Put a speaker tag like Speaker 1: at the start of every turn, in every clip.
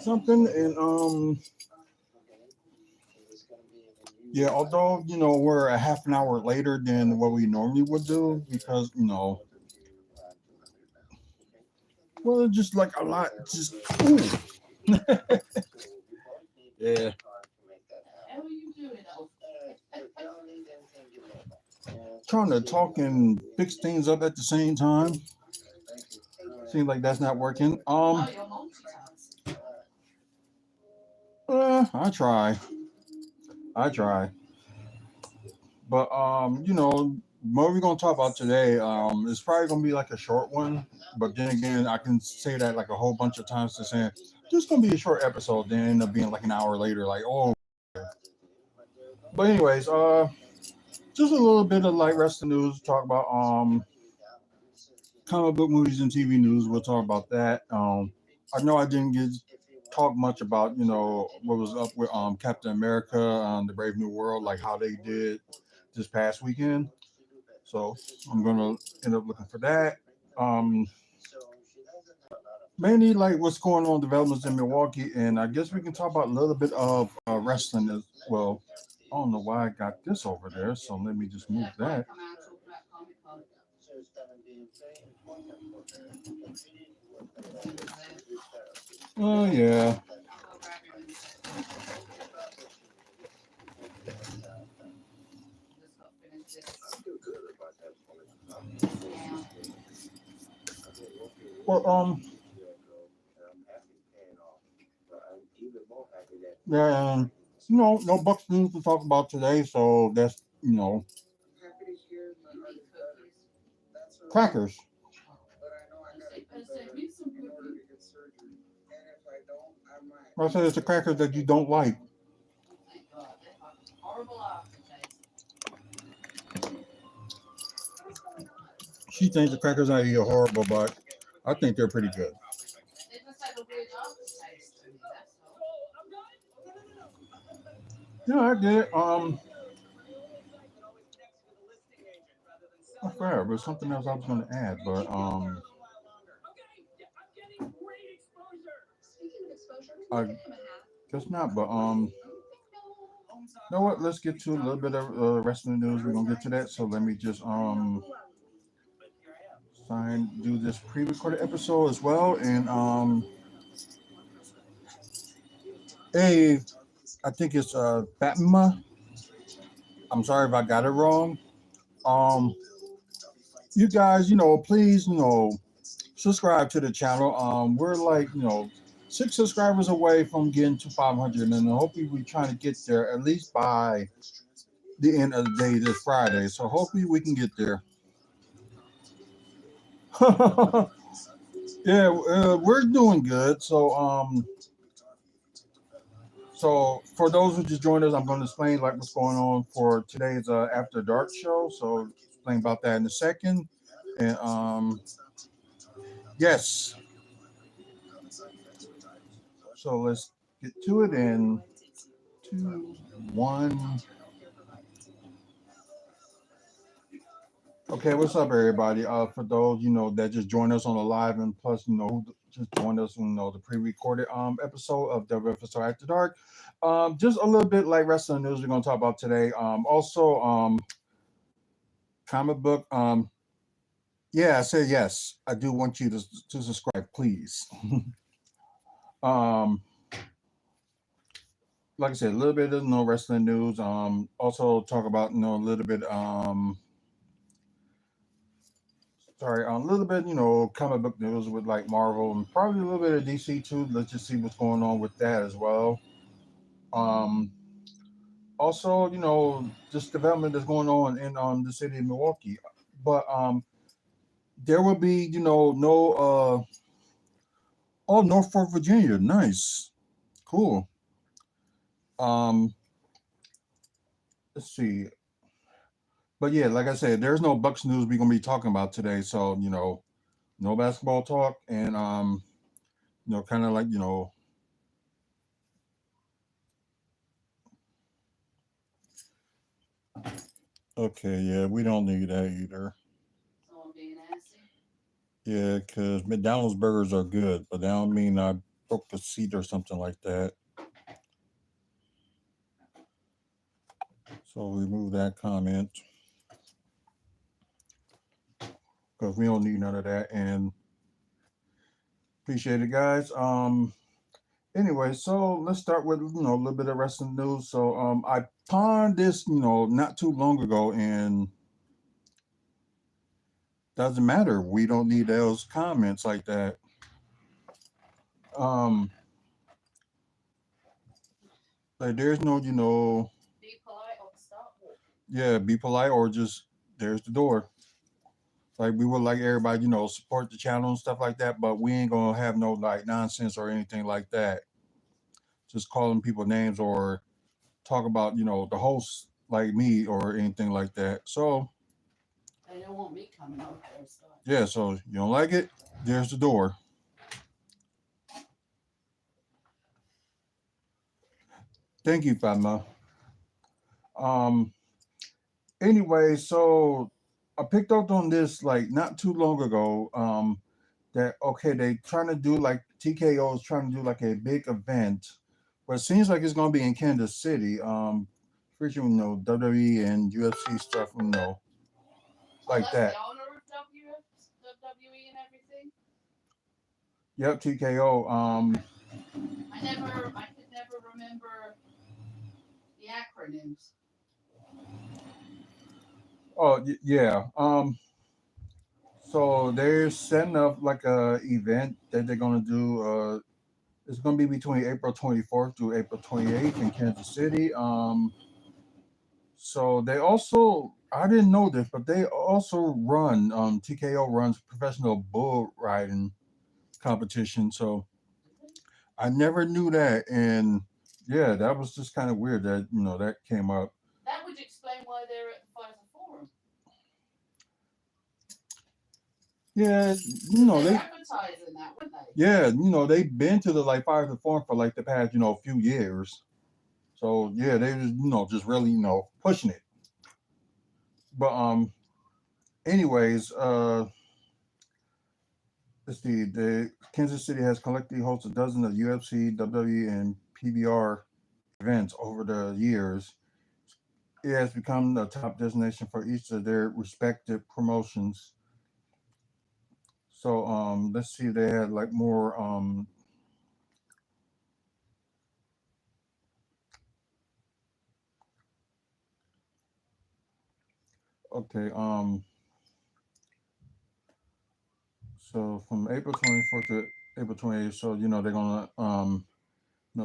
Speaker 1: something. And yeah, although we're a half an hour later than what we normally would do because well, just like a lot, just ooh, yeah. Trying to talk and fix things up at the same time. Seems like that's not working. I try, I try, but what we're gonna talk about today, it's probably gonna be like a short one. But then again, I can say that like a whole bunch of times to saying just gonna be a short episode, then end up being like an hour later, like oh. But anyways, just a little bit of like rest of the news. Talk about comic book movies and TV news. We'll talk about that. I know I didn't get talk much about what was up with Captain America, the Brave New World, like how they did this past weekend. So I'm gonna end up looking for that. Um, Mainly like what's going on developments in Milwaukee, and I guess we can talk about a little bit of wrestling as well. I don't know why I got this over there, so let me just move that. Oh yeah. Well, yeah, no Bucks news to talk about today, so that's crackers. I said it's the crackers that you don't like. She thinks the crackers I eat are horrible, but I think they're pretty good. Yeah, I did. I forgot, but something else I was going to add, but I guess not. But you know what? Let's get to a little bit of wrestling news. We're gonna get to that. So let me just sign do this pre-recorded episode as well. And hey, I think it's Fatma. I'm sorry if I got it wrong. Um, you guys, please, subscribe to the channel. We're like, 6 subscribers away from getting to 500, and hopefully we're trying to get there at least by the end of the day this Friday. So hopefully we can get there. Yeah, we're doing good. So for those who just joined us, I'm going to explain like what's going on for today's After Dark show. So explain about that in a second. And yes, so let's get to it in 2, 1. Okay, what's up, everybody? For those that just joined us on the live, and plus who just joined us on the pre-recorded episode of WFSO After Dark. Just a little bit like wrestling news we're gonna talk about today. Also comic book. Yeah, I said yes. I do want you to subscribe, please. um, like I said, a little bit of wrestling news. Also talk about a little bit sorry, a little bit, comic book news with like Marvel and probably a little bit of DC too. Let's just see what's going on with that as well. Um, Also, just development that's going on in the city of Milwaukee. But there will be, no oh, Norfolk, Virginia. Nice. Cool. Um, let's see. But yeah, like I said, there's no Bucks news we're gonna be talking about today. So, no basketball talk and kind of like, okay, yeah, we don't need that either. Yeah, because McDonald's burgers are good, but that don't mean I broke the seat or something like that. So remove that comment because we don't need none of that. And appreciate it, guys. Anyway, so let's start with a little bit of wrestling news. So I pawned this not too long ago, and doesn't matter. We don't need those comments like that. Um, like there's no
Speaker 2: Be polite or start walking.
Speaker 1: yeah, be polite or just there's the door. Like we would like everybody support the channel and stuff like that, but we ain't gonna have no like nonsense or anything like that. Just calling people names or talk about the host like me or anything like that. So
Speaker 2: They don't want me coming over there. So.
Speaker 1: yeah, so you don't like it? There's the door. Thank you, Fatma. Um. Anyway, so I picked up on this like not too long ago. That okay, they trying to do like TKO is trying to do like a big event, but it seems like it's gonna be in Kansas City. Featuring WWE and UFC stuff,
Speaker 2: Oh,
Speaker 1: like
Speaker 2: that's
Speaker 1: that.
Speaker 2: the owner of WWE and everything.
Speaker 1: Yep, TKO.
Speaker 2: I could never remember the acronyms.
Speaker 1: Oh yeah. So they're setting up like a event that they're gonna do. It's gonna be between April 24th through April 28th in Kansas City. So they also I didn't know this, but they also run TKO runs professional bull riding competition. So I never knew that, and yeah, that was just kind of weird that that came up.
Speaker 2: That would explain why they're at the Pfizer Forum.
Speaker 1: Yeah,
Speaker 2: Because they were
Speaker 1: they
Speaker 2: advertising that, weren't they?
Speaker 1: yeah they've been to the like fire the farm for like the past few years. So yeah, they was just really pushing it. But anyways, let's see. The Kansas City has collectively hosted dozens of UFC, WWE, and PBR events over the years. It has become the top destination for each of their respective promotions. So let's see. They had like more. Okay. So from April 24th to April 28th. So they're gonna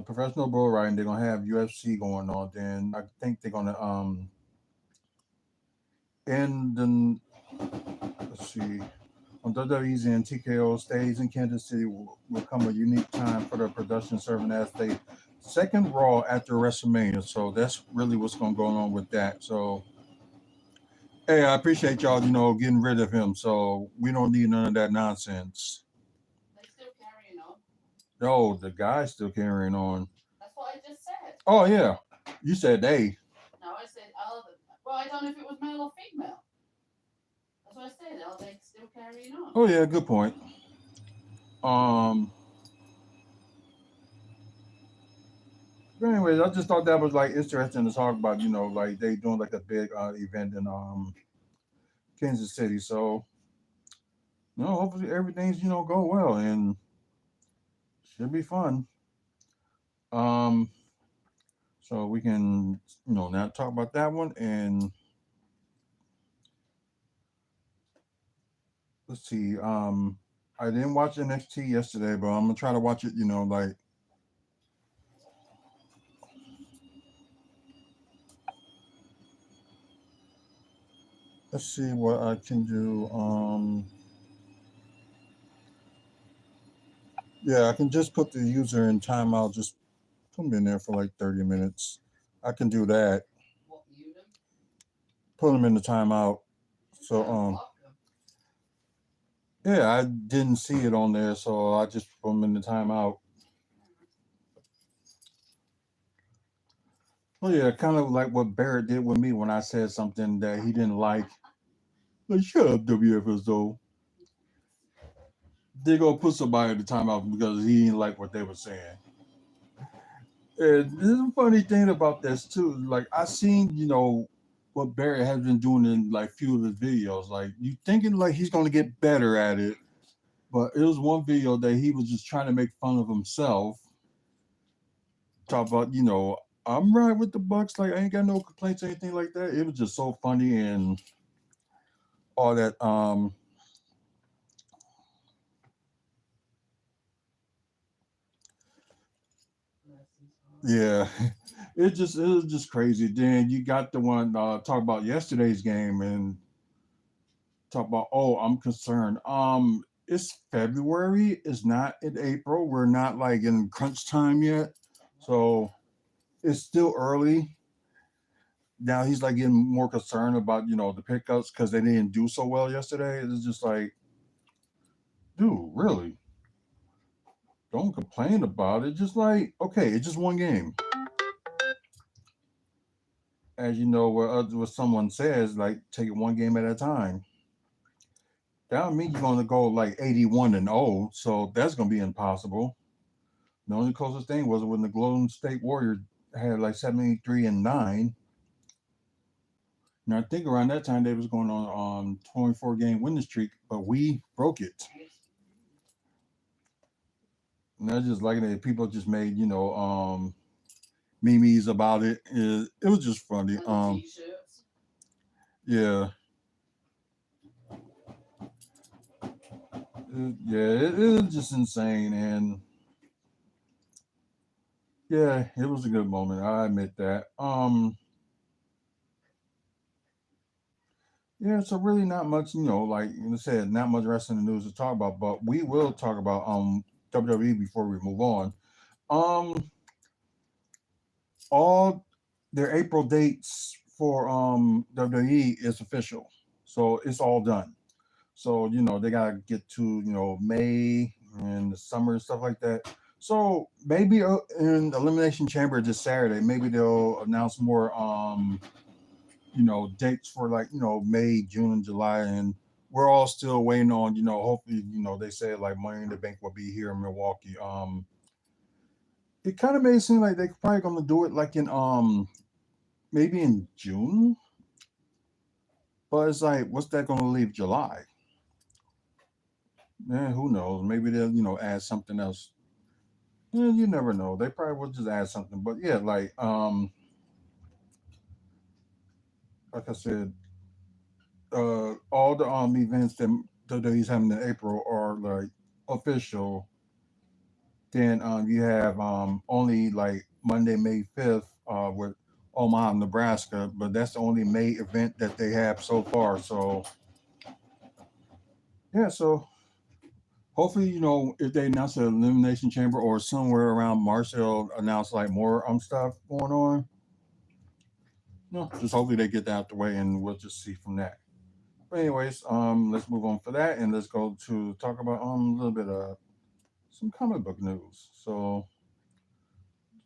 Speaker 1: professional bull riding. They're gonna have UFC going on. Then I think they're gonna end the let's see. On WWE's and TKO stays in Kansas City will come a unique time for the production, serving as the second Raw after WrestleMania. So that's really what's going to go on with that. So, hey, I appreciate y'all, getting rid of him. So we don't need none of that nonsense.
Speaker 2: They still carrying on.
Speaker 1: No, the guy's still carrying on.
Speaker 2: That's what I just said.
Speaker 1: Oh, yeah. You said they.
Speaker 2: No, I said other. Well, I don't know if it was male or female. That's what I said. Are they still carrying on?
Speaker 1: Oh, yeah, good point. Um, but anyways, I just thought that was like interesting to talk about, like they doing like a big event in Kansas City. So hopefully everything's go well and should be fun. Um, so we can now talk about that one and let's see. I didn't watch NXT yesterday, but I'm gonna try to watch it. Like let's see what I can do. Yeah, I can just put the user in timeout. Just put them in there for like 30 minutes. I can do that.
Speaker 2: What, mute them?
Speaker 1: Put them in the timeout. So
Speaker 2: Block them.
Speaker 1: yeah, I didn't see it on there, so I just put them in the timeout. Well, yeah, kind of like what Barrett did with me when I said something that he didn't like. Like, shut up, WFSO. They gonna put somebody in the timeout because he didn't like what they were saying. And there's a funny thing about this too. Like I seen, what Barrett has been doing in like few of his videos. Like you thinking like he's gonna get better at it, but it was one video that he was just trying to make fun of himself. Talk about, I'm right with the Bucks. Like I ain't got no complaints or anything like that. It was just so funny and all that. Yeah, it was just crazy. Then you got the one talk about yesterday's game and talk about, oh, I'm concerned. It's February. It's not in April. We're not like in crunch time yet, so it's still early. Now he's like getting more concerned about the pickups because they didn't do so well yesterday. It's just like, dude, really, don't complain about it. Just like, okay, it's just one game. As you know, what someone says, like take it one game at a time. That don't mean you're going to go like 81-0, so that's going to be impossible. The only closest thing was when the Golden State Warriors had like 73-9. Now I think around that time they was going on 24-game winning streak, but we broke it. And that's just like that. People just made memes about it. It was just funny. Yeah, it was just insane, and yeah, it was a good moment. I admit that. Yeah, so really not much, like I said, not much wrestling news to talk about, but we will talk about WWE before we move on. Um, all their April dates for WWE is official, so it's all done. So they gotta get to May and the summer and stuff like that. So maybe in Elimination Chamber this Saturday, maybe they'll announce more dates for like May, June, and July, and we're all still waiting on hopefully they say like Money in the Bank will be here in Milwaukee. It kind of made it seem like they're probably gonna do it like in maybe in June, but it's like what's that gonna leave July? Who knows? Maybe they'll add something else. You never know. They probably will just add something, but yeah, like I said, all the events that he's having in April are like official. Then you have only like Monday, May 5th with Omaha, Nebraska, but that's the only May event that they have so far. So yeah, so hopefully if they announce the elimination chamber or somewhere around March they'll announce like more stuff going on. No, just hopefully they get that out the way and we'll just see from that. But anyways, let's move on for that and let's go to talk about a little bit of some comic book news. So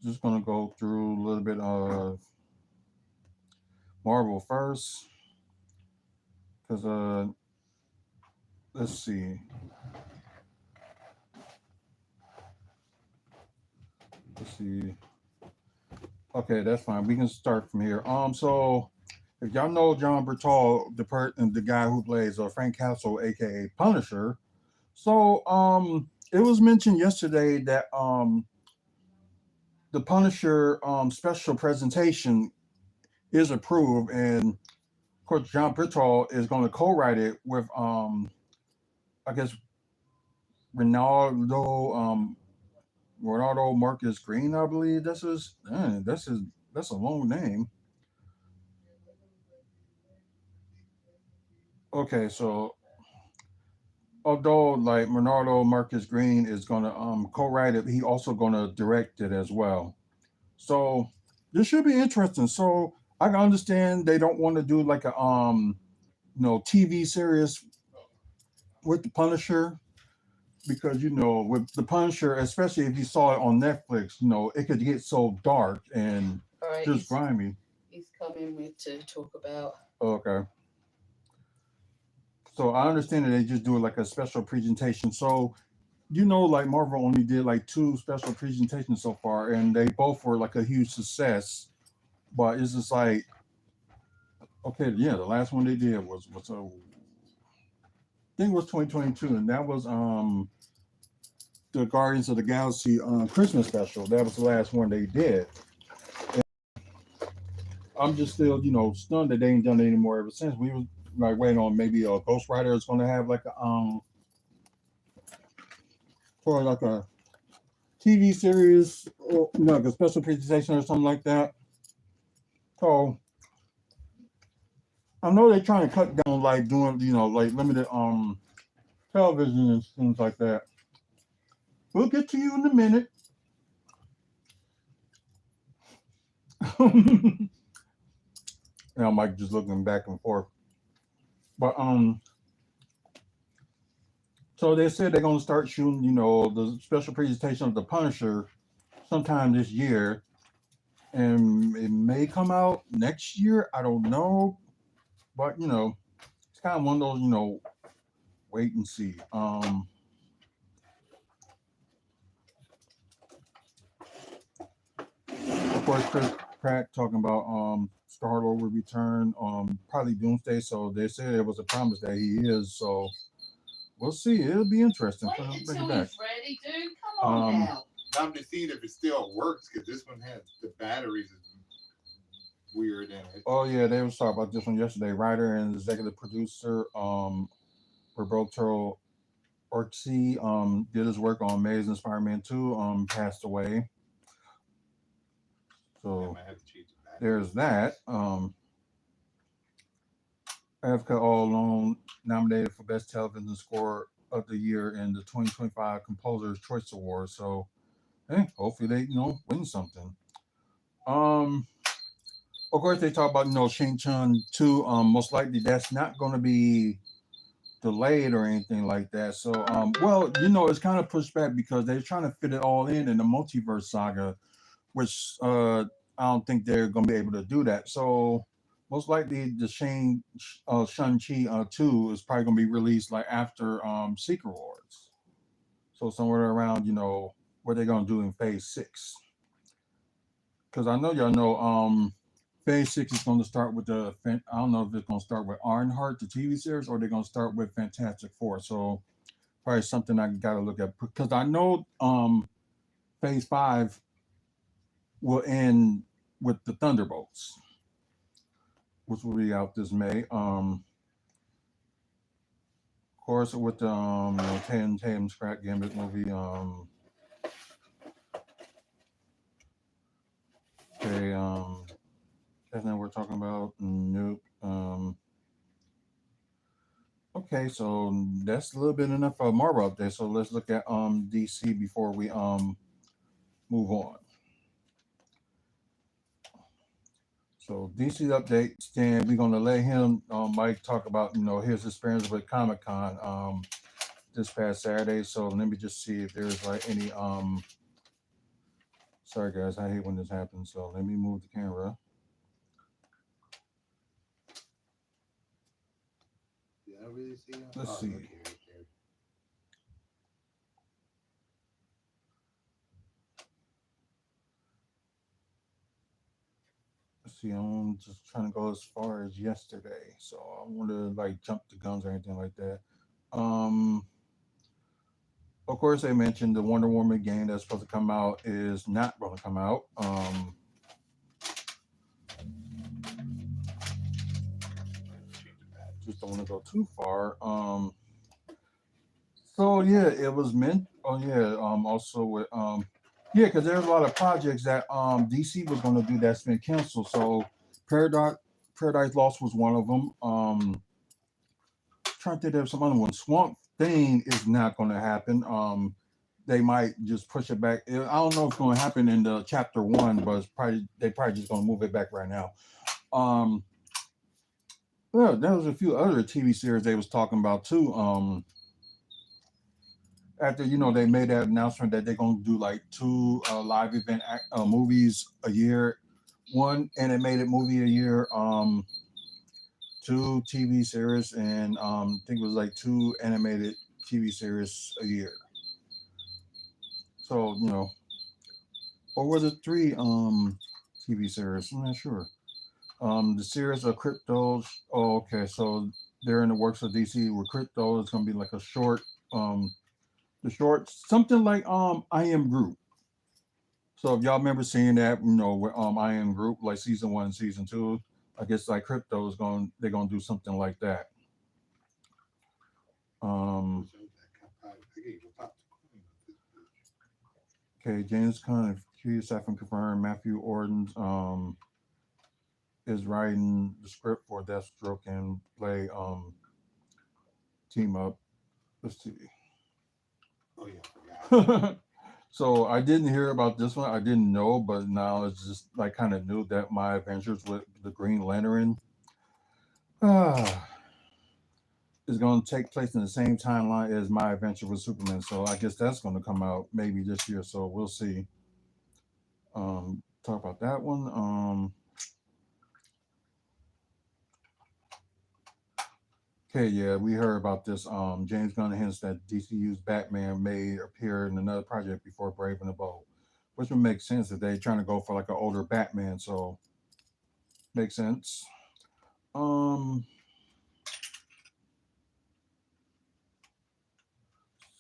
Speaker 1: just gonna go through a little bit of Marvel first, because let's see, let's see. Okay, that's fine. We can start from here. So if y'all know John Bertal, the guy who plays Frank Castle, aka Punisher, so it was mentioned yesterday that the Punisher special presentation is approved, and of course John Bertal is going to co-write it with I guess Ronaldo Ronaldo Marcus Green, I believe that's a long name. Okay, so although like Ronaldo Marcus Green is gonna co-write it, he also gonna direct it as well. So this should be interesting. So I can understand they don't want to do like a TV series with the Punisher because with the Punisher, especially if you saw it on Netflix, it could get so dark and
Speaker 2: All right,
Speaker 1: just grimy.
Speaker 2: he's coming with to talk about.
Speaker 1: Okay. So I understand that they just do it like a special presentation. So like Marvel only did like two special presentations so far, and they both were like a huge success. But it's just like, okay, yeah, the last one they did was I think it was 2022, and that was the Guardians of the Galaxy Christmas special. That was the last one they did. And I'm just still stunned that they ain't done it anymore ever since. We was like waiting on maybe a Ghost Rider is going to have like a for like a TV series or like a special presentation or something like that. So I know they're trying to cut down like doing like limited television and things like that. We'll get to you in a minute. Mike just looking back and forth. But so they said they're gonna start shooting, the special presentation of the Punisher sometime this year. And it may come out next year. I don't know. But it's kind of one of those, wait and see. Of course, Chris Pratt talking about Star Lord will return, probably Doomsday. So they said it was a promise that he is. So we'll see. It'll be interesting for
Speaker 2: Wait
Speaker 1: them to bring it
Speaker 2: until
Speaker 1: back.
Speaker 2: he's ready, dude. Come on now.
Speaker 3: I'm just seeing if it still works because this one has the batteries is weird in it.
Speaker 1: Oh yeah, they was talking about this one yesterday. Writer and executive producer Roberto Orci did his work on Amazing Spider-Man 2, passed away. So there's that. Africa All Alone nominated for Best Television Score of the Year in the 2025 Composer's Choice Award. So hey, hopefully they win something. Of course they talk about Shang-Chi 2. Most likely that's not going to be delayed or anything like that. So well, it's kind of pushed back because they're trying to fit it all in the multiverse saga, which I don't think they're going to be able to do that. So most likely the Shang-Chi 2 is probably going to be released like after Secret Wars. So somewhere around, what they're going to do in phase 6. Because I know y'all know phase 6 is going to start with I don't know if it's going to start with Ironheart, the TV series, or they're going to start with Fantastic Four. So probably something I got to look at. Because I know phase 5 will end with the Thunderbolts, which will be out this May. Of course, with the Tatum Scrap Gambit movie. Okay, that's not what we're talking about. Nope. Okay, so that's a little bit enough for Marvel update. So let's look at DC before we move on. So DC updates, then we're gonna let him Mike talk about his experience with Comic-Con this past Saturday. So let me just see if there's like any sorry guys, I hate when this happens. So let me move the camera.
Speaker 3: Did I really see that?
Speaker 1: Let's see.
Speaker 3: Okay.
Speaker 1: See, I'm just trying to go as far as yesterday, so I want to like jump the guns or anything like that. Of course, they mentioned the Wonder Woman game that's supposed to come out is not going to come out. Just don't want to go too far. So yeah, it was meant. Oh yeah. Also with yeah, because there's a lot of projects that DC was going to do that's been canceled. So Paradise Lost was one of them. Trying to think of some other ones. Swamp Thing is not going to happen. They might just push it back. I don't know if it's going to happen in the chapter 1, but they probably just going to move it back right now. Well, there was a few other TV series they was talking about too. After they made that announcement that they're going to do like 2 live event movies a year, one animated movie a year, 2 TV series and I think it was like 2 animated TV series a year. So or was it 3 TV series? I'm not sure. The series of cryptos. Oh, okay. So they're in the works of DC with crypto. It's gonna be like a short, the short something like I Am Group. So if y'all remember seeing that, with I Am Group, like season 1 and season 2, I guess like crypto is going they're gonna do something like that. Um, okay, James Conn and Hughes have confirmed Matthew Orton is writing the script for Deathstroke and play team up. Let's see.
Speaker 3: Oh yeah.
Speaker 1: So I didn't hear about this one. I didn't know, but now it's just like kind of new that my adventures with the Green Lantern ah, is going to take place in the same timeline as my adventure with Superman. So I guess that's going to come out maybe this year. So we'll see. Talk about that one. Okay, yeah, we heard about this. James Gunn hints that DCU's Batman may appear in another project before Brave and the Bold, which would make sense if they're trying to go for like an older Batman. So makes sense. So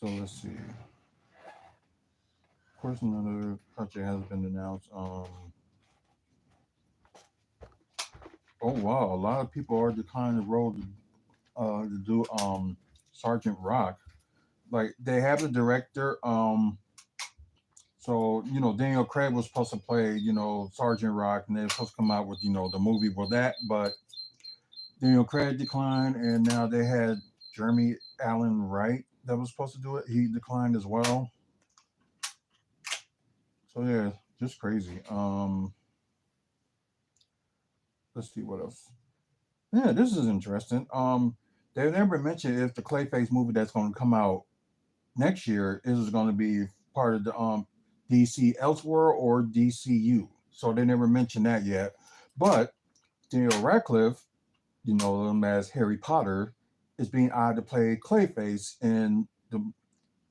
Speaker 1: let's see. Of course, another project has been announced. Oh wow, a lot of people are declining the role to do Sergeant Rock. Like they have the director. So Daniel Craig was supposed to play Sergeant Rock, and they were supposed to come out with the movie for that, but Daniel Craig declined, and now they had Jeremy Allen Wright that was supposed to do it. He declined as well. So yeah, just crazy. Let's see what else. Yeah, this is interesting. They never mentioned if the Clayface movie that's going to come out next year is going to be part of the DC Elseworld or DCU. So they never mentioned that yet. But Daniel Radcliffe, you know him as Harry Potter, is being eyed to play Clayface in the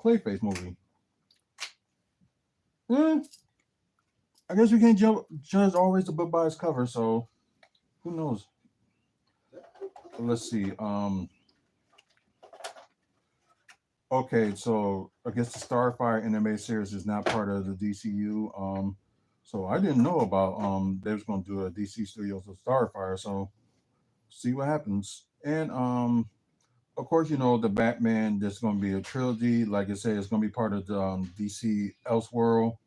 Speaker 1: Clayface movie. Eh, I guess we can't judge always the book by its cover, so who knows? Let's see. Okay, so I guess the Starfire anime series is not part of the DCU. So I didn't know about they was gonna do a DC Studios of Starfire. So see what happens. And of course, the Batman. There's gonna be a trilogy. Like I said, it's gonna be part of the DC Elseworld.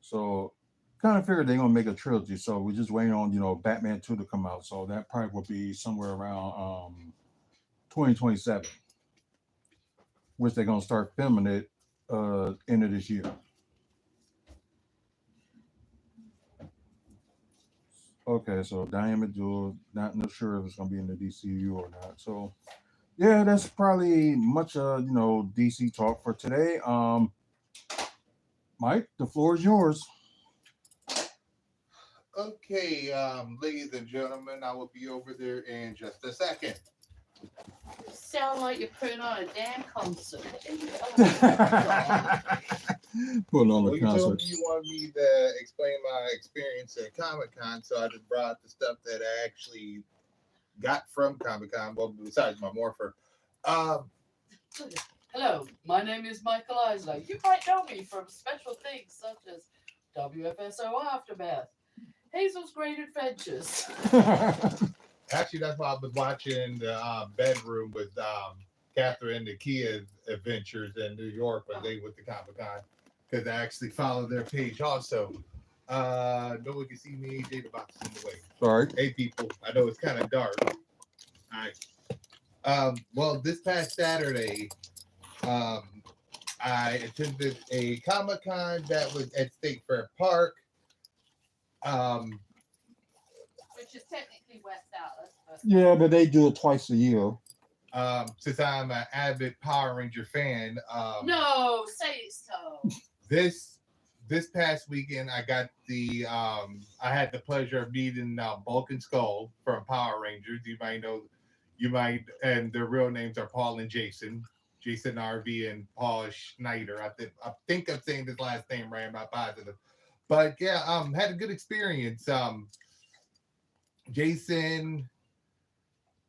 Speaker 1: So kind of figured they're gonna make a trilogy. So we're just waiting on Batman 2 to come out. So that probably will be somewhere around 2027, which they're gonna start filming it end of this year. Okay, so Diane Abdul, not sure if it's gonna be in the DCU or not. So yeah, that's probably much DC talk for today. Mike, the floor is yours.
Speaker 3: Okay, ladies and gentlemen, I will be over there in just a second.
Speaker 2: You sound like you're putting on a damn concert.
Speaker 1: Put on
Speaker 3: Well,
Speaker 1: the
Speaker 3: you told
Speaker 1: concert.
Speaker 3: me you wanted me to explain my experience at Comic Con, so I just brought the stuff that I actually got from Comic Con. Well, besides my morpher. Um,
Speaker 2: Hello, my name is Michael Eisler. You might know me from special things such as WFSO Aftermath, Hazel's Great Adventures.
Speaker 3: Actually, that's why I was watching the bedroom with Catherine and the Kia's adventures in New York when they went to Comic Con, because I actually followed their page also. No one can see me. Data box is in the way.
Speaker 1: Sorry.
Speaker 3: Hey, people. I know it's kind of dark. All right. Well, this past Saturday, I attended a Comic Con that was at State Fair Park.
Speaker 2: Which is technically West Dallas, but
Speaker 1: Yeah, but they do it twice a year.
Speaker 3: Since I'm an avid Power Ranger fan,
Speaker 2: no, say so.
Speaker 3: this past weekend I got I had the pleasure of meeting Bulk and Skull from Power Rangers. You might know You might, and their real names are Paul and Jason. Jason RV and Paul Schneider. I think I'm saying his last name right. I'm not positive. But yeah, had a good experience. Jason,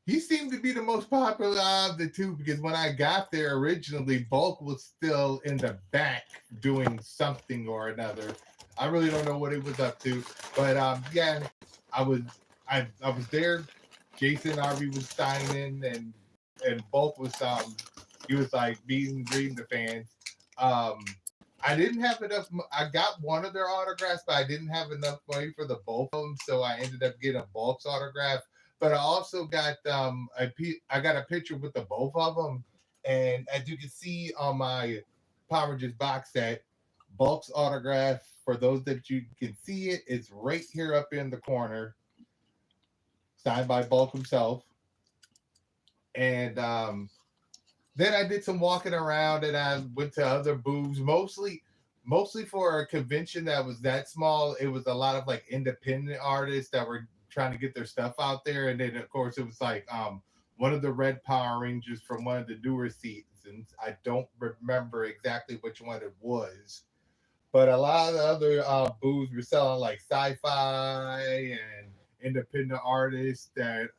Speaker 3: he seemed to be the most popular of the two because when I got there originally, Bulk was still in the back doing something or another. I really don't know what he was up to, but yeah, I was I was there. Jason RV was signing, and Bulk was he was like meeting greeting the fans. Um, I didn't have enough. I got one of their autographs, but I didn't have enough money for the both of them, so I ended up getting Bulk's autograph. But I also got I got a picture with the both of them, and as you can see on my Power Rangers box set, Bulk's autograph, for those that you can see it, is right here up in the corner, signed by Bulk himself. And then I did some walking around, and I went to other booths, mostly for a convention that was that small. It was a lot of like independent artists that were trying to get their stuff out there. And then of course it was like one of the Red Power Rangers from one of the newer seasons. I don't remember exactly which one it was, but a lot of the other booths were selling like sci-fi and independent artists that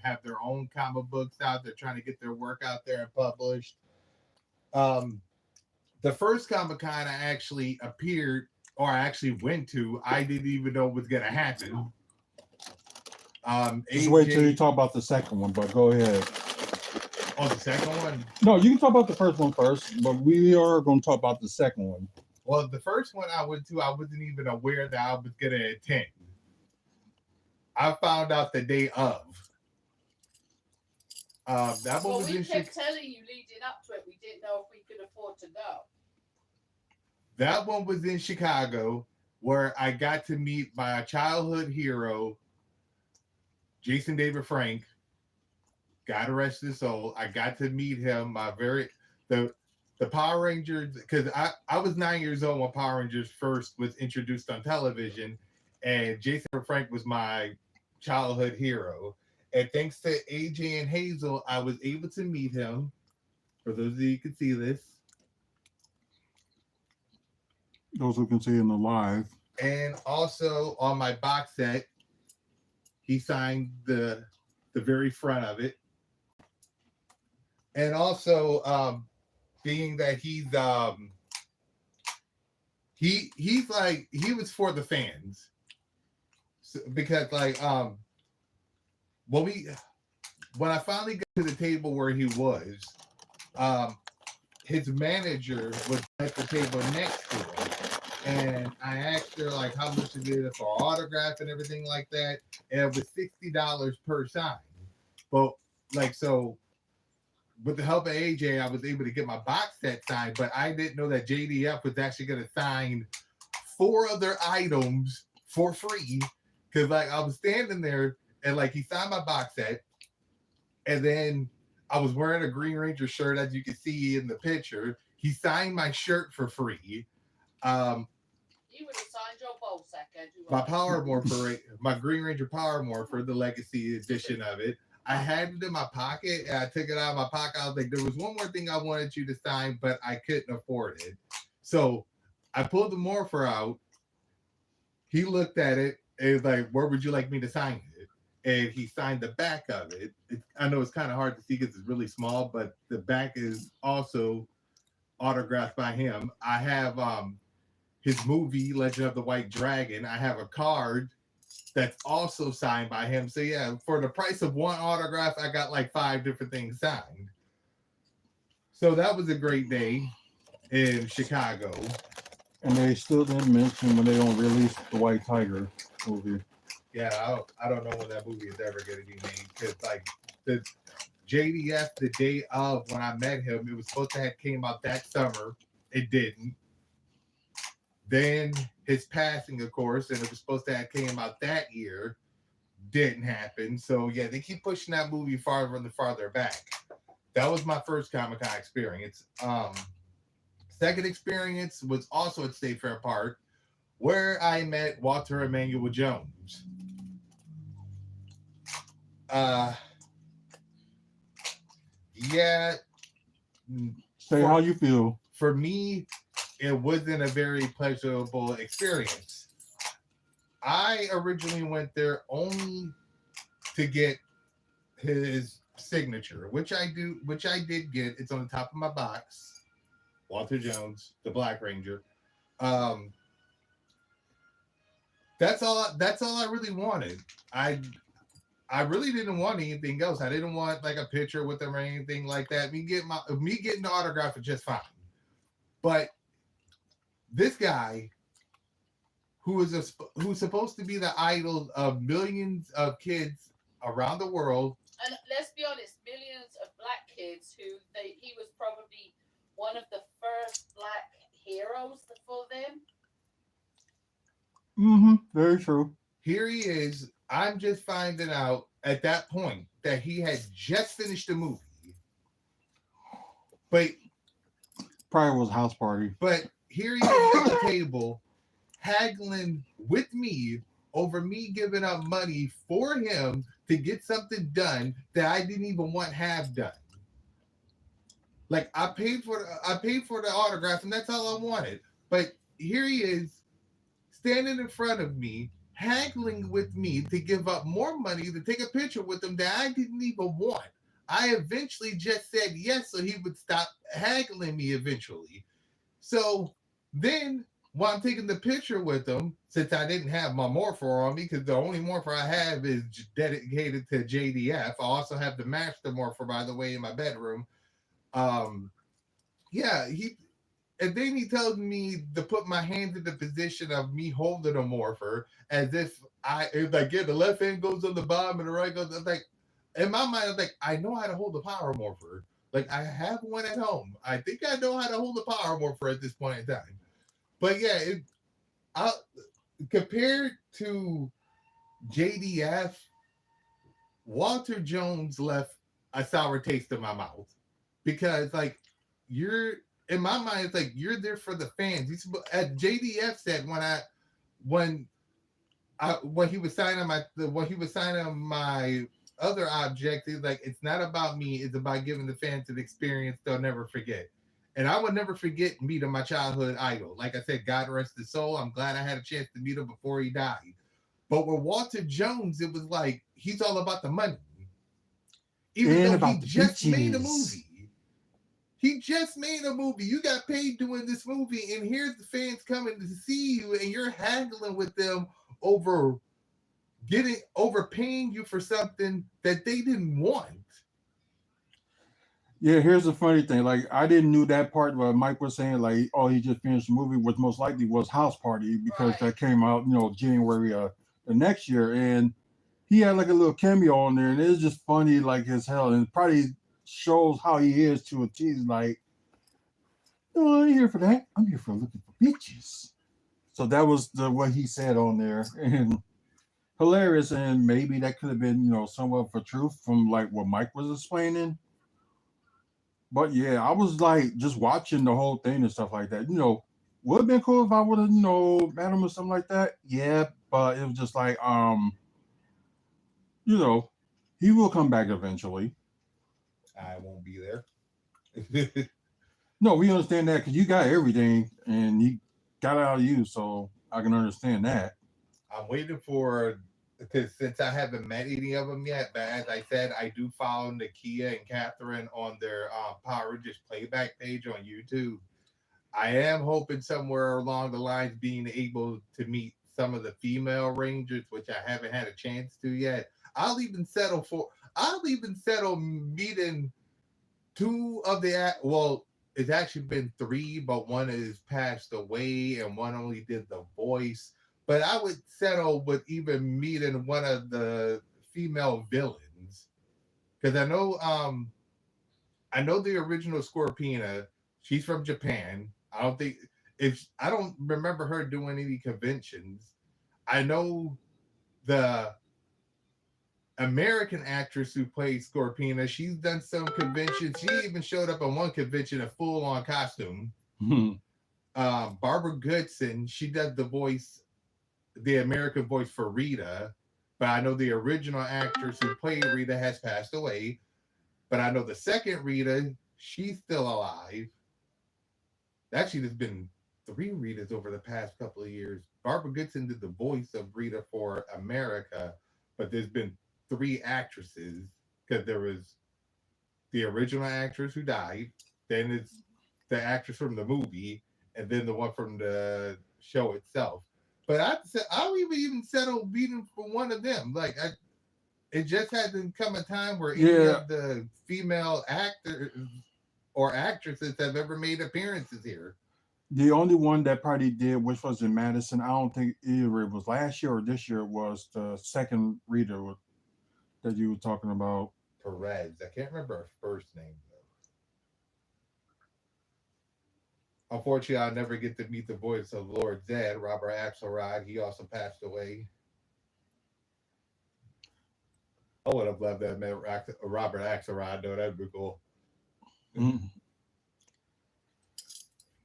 Speaker 3: have their own comic books out. They're trying to get their work out there and published. Um, the first Comic Con I actually appeared or I actually went to, I didn't even know was gonna happen.
Speaker 1: Just wait till you talk about the second one, but go ahead.
Speaker 3: Oh, the second one?
Speaker 1: No, you can talk about the first one first, but we are going to talk about the second one.
Speaker 3: Well, the first one I went to, I wasn't even aware that I was gonna attend. I found out the day of. That one
Speaker 2: Well,
Speaker 3: was
Speaker 2: we
Speaker 3: in
Speaker 2: kept telling you leading up to it. We didn't know if we could afford to go.
Speaker 3: That one was in Chicago, where I got to meet my childhood hero, Jason David Frank. God rest his soul. I got to meet him. The Power Rangers, because I was 9 years old when Power Rangers first was introduced on television, and Jason Frank was my childhood hero. And thanks to AJ and Hazel, I was able to meet him. For those of you who can see this.
Speaker 1: Those who can see in the live.
Speaker 3: And also on my box set, he signed the very front of it. And also being that he's like he was for the fans. So, because like when I finally got to the table where he was, his manager was at the table next to him. And I asked her like how much it is for autograph and everything like that. And it was $60 per sign. But like so with the help of AJ, I was able to get my box set signed, but I didn't know that JDF was actually gonna sign 4 other items for free. Cause like I was standing there and like he signed my box set, and then I was wearing a Green Ranger shirt, as you can see in the picture. He signed my shirt for free.
Speaker 2: You would have signed your bowl sack,
Speaker 3: my Power Morpher, my Green Ranger Power Morpher, the Legacy edition of it. I had it in my pocket, and I took it out of my pocket. I was like, there was one more thing I wanted you to sign, but I couldn't afford it. So I pulled the Morpher out. He looked at it and was like, where would you like me to sign it? And he signed the back of it. I know it's kind of hard to see because it's really small, but the back is also autographed by him. I have his movie, Legend of the White Dragon. I have a card that's also signed by him. So yeah, for the price of one autograph, I got like 5 different things signed. So that was a great day in Chicago.
Speaker 1: And they still didn't mention when they don't release the White Tiger movie.
Speaker 3: Yeah, I don't know when that movie is ever going to be made, because like the JDF, the day of when I met him, it was supposed to have came out that summer. It didn't. Then his passing, of course, and it was supposed to have came out that year. Didn't happen. So yeah, they keep pushing that movie farther and farther back. That was my first Comic-Con experience. Second experience was also at State Fair Park, where I met Walter Emmanuel Jones. yeah,
Speaker 1: Say how you feel.
Speaker 3: for me, it wasn't a very pleasurable experience. I originally went there only to get his signature, which I did get. It's on the top of my box. Walter Jones, the Black Ranger. Um, that's all I really wanted. I really didn't want anything else. I didn't want like a picture with him or anything like that. Me getting the autograph is just fine. But this guy, who's supposed to be the idol of millions of kids around the world.
Speaker 2: And let's be honest, millions of black kids he was probably one of the first black heroes for them.
Speaker 1: Mm-hmm. Very true.
Speaker 3: Here he is. I'm just finding out at that point that he had just finished the movie. But
Speaker 1: Probably was a house party.
Speaker 3: But here he is at the table haggling with me over me giving up money for him to get something done that I didn't even want have done. Like I paid for the autograph and that's all I wanted. But here he is standing in front of me, haggling with me to give up more money to take a picture with him that I didn't even want. I eventually just said yes so he would stop haggling me eventually. So then while I'm taking the picture with him, since I didn't have my morpher on me, because the only morpher I have is dedicated to JDF. I also have the master morpher, by the way, in my bedroom. And then he tells me to put my hands in the position of me holding a morpher, as if the left hand goes on the bottom and the right goes. I'm like, in my mind, I'm like, I know how to hold a power morpher. Like I have one at home. I think I know how to hold a power morpher at this point in time. But yeah, compared to JDF, Walter Jones left a sour taste in my mouth because in my mind, it's like you're there for the fans. As JDF said when he was signing my other object, he's like, it's not about me, it's about giving the fans an experience they'll never forget. And I would never forget meeting my childhood idol. Like I said, God rest his soul. I'm glad I had a chance to meet him before he died. But with Walter Jones, it was like he's all about the money. Even though he just made a movie. He just made a movie. You got paid doing this movie, and here's the fans coming to see you, and you're haggling with them over paying you for something that they didn't want.
Speaker 1: Yeah, here's the funny thing. Like, I didn't knew that part where Mike was saying, like, oh, he just finished the movie, which most likely was House Party because that came out, January the next year. And he had like a little cameo on there, and it was just funny, like, as hell. And it probably shows how he is to a T. He's like, no, I ain't here for that. I'm here for looking for bitches. So that was what he said on there. And hilarious. And maybe that could have been, somewhat for truth from like what Mike was explaining. But yeah, I was like just watching the whole thing and stuff like that. Would have been cool if I would have, met him or something like that. Yeah, but it was just like, he will come back eventually.
Speaker 3: I won't be there.
Speaker 1: No, we understand that because you got everything and he got it out of you, so I can understand that.
Speaker 3: I'm waiting because since I haven't met any of them yet, but as I said, I do follow Nakia and Catherine on their Power Rangers playback page on YouTube. I am hoping somewhere along the lines being able to meet some of the female Rangers, which I haven't had a chance to yet. I'll even settle meeting two of it's actually been three, but one has passed away and one only did the voice. But I would settle with even meeting one of the female villains. Because I know the original Scorpina, she's from Japan. I don't remember her doing any conventions. I know the American actress who plays Scorpina, she's done some conventions. She even showed up at one convention in full-on costume. Barbara Goodson, she does the American voice for Rita, but I know the original actress who played Rita has passed away. But I know the second Rita, she's still alive. Actually, there's been three Ritas over the past couple of years. Barbara Goodson did the voice of Rita for America, but there's been three actresses because there was the original actress who died, then it's the actress from the movie, and then the one from the show itself. But I would even settle beating for one of them. It just hasn't come a time where any
Speaker 1: Yeah,
Speaker 3: of the female actors or actresses have ever made appearances here.
Speaker 1: the only one that probably did, which was in Madison, I don't think either it was last year or this year, was the second reader that you were talking about.
Speaker 3: Perez. I can't remember her first name though. Unfortunately, I'll never get to meet the voice of Lord Zed, Robert Axelrod. He also passed away. I would have loved to have met Robert Axelrod, though. That'd be cool.
Speaker 1: Mm.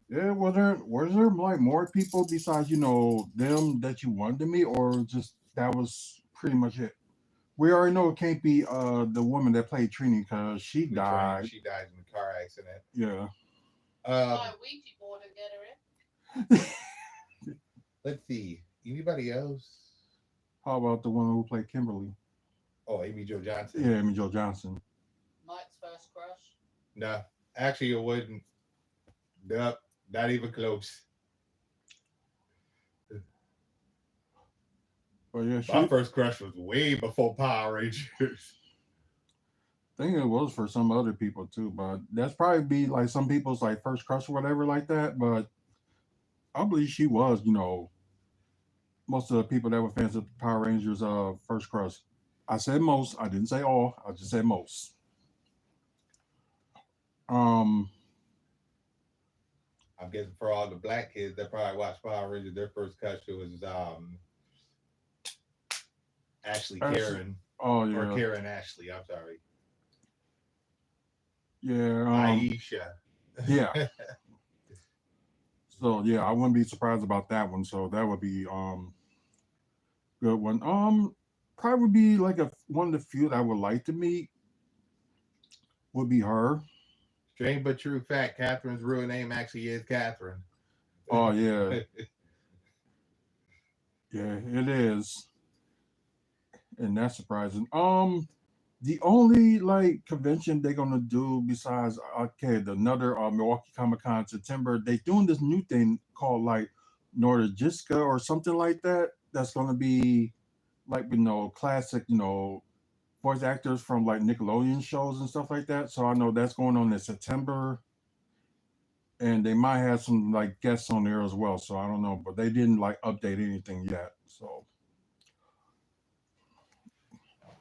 Speaker 1: Yeah, was there like more people besides them that you wanted to meet, or just that was pretty much it? We already know it can't be the woman that played Trini because she
Speaker 3: We trained.
Speaker 1: died.
Speaker 3: She died in a car accident.
Speaker 1: Yeah.
Speaker 3: Um,
Speaker 2: My Ouija board to get her in.
Speaker 3: let's see. Anybody else?
Speaker 1: How about the one who played Kimberly?
Speaker 3: Oh, Amy Jo Johnson.
Speaker 1: Yeah, Amy Jo Johnson.
Speaker 2: Mike's first crush.
Speaker 3: No, actually, it wouldn't. Nope, not even close.
Speaker 1: But yeah,
Speaker 3: My
Speaker 1: she.
Speaker 3: first crush was way before Power Rangers.
Speaker 1: I think it was for some other people too, but that's probably be like some people's like first crush or whatever like that. But I believe she was, most of the people that were fans of Power Rangers first crush. I said most, I didn't say all, I just said most. Um
Speaker 3: I'm guessing for all the black kids that probably watched Power Rangers, their first crush was Ashley
Speaker 1: Ashley,
Speaker 3: Karen
Speaker 1: oh
Speaker 3: or
Speaker 1: yeah.
Speaker 3: Karen Ashley. I'm sorry,
Speaker 1: Yeah,
Speaker 3: Aisha.
Speaker 1: yeah. So yeah, I wouldn't be surprised about that one. So that would be good one. Probably be like a one of the few that I would like to meet would be her.
Speaker 3: Strange but true fact: Catherine's real name actually is Catherine.
Speaker 1: Oh yeah, yeah, it is, and that's surprising. The only like convention they're gonna do besides another Milwaukee Comic Con in September, they doing this new thing called like Nordijiska or something like that. That's gonna be like classic voice actors from like Nickelodeon shows and stuff like that. So I know that's going on in September, and they might have some like guests on there as well. So I don't know, but they didn't like update anything yet. So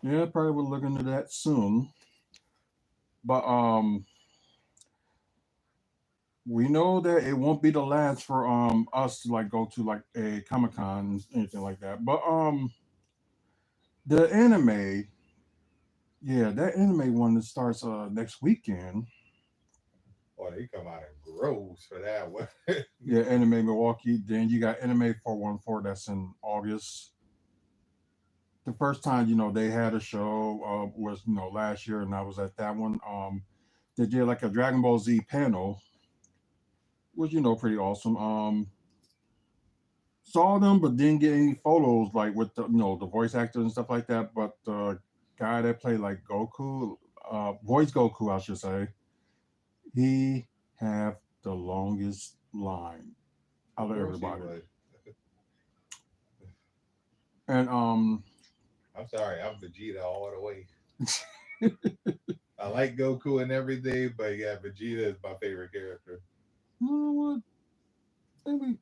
Speaker 1: yeah, probably will look into that soon. But we know that it won't be the last for us to like go to like a Comic Con anything like that. But the anime, yeah, that anime one that starts next weekend.
Speaker 3: Oh, they come out in groves for that one.
Speaker 1: Yeah, Anime Milwaukee. Then you got Anime 414 that's in August. The first time, they had a show was, last year, and I was at that one. They did like a Dragon Ball Z panel, which, pretty awesome. Saw them, but didn't get any photos like with the voice actors and stuff like that. But the guy that played like Goku, voice Goku, I should say, he have the longest line
Speaker 3: Of
Speaker 1: out of
Speaker 3: course he
Speaker 1: everybody.
Speaker 3: would.
Speaker 1: And
Speaker 3: I'm sorry, I'm Vegeta all the way. I like Goku and everything, but yeah, Vegeta is my favorite character.
Speaker 1: you know what? Maybe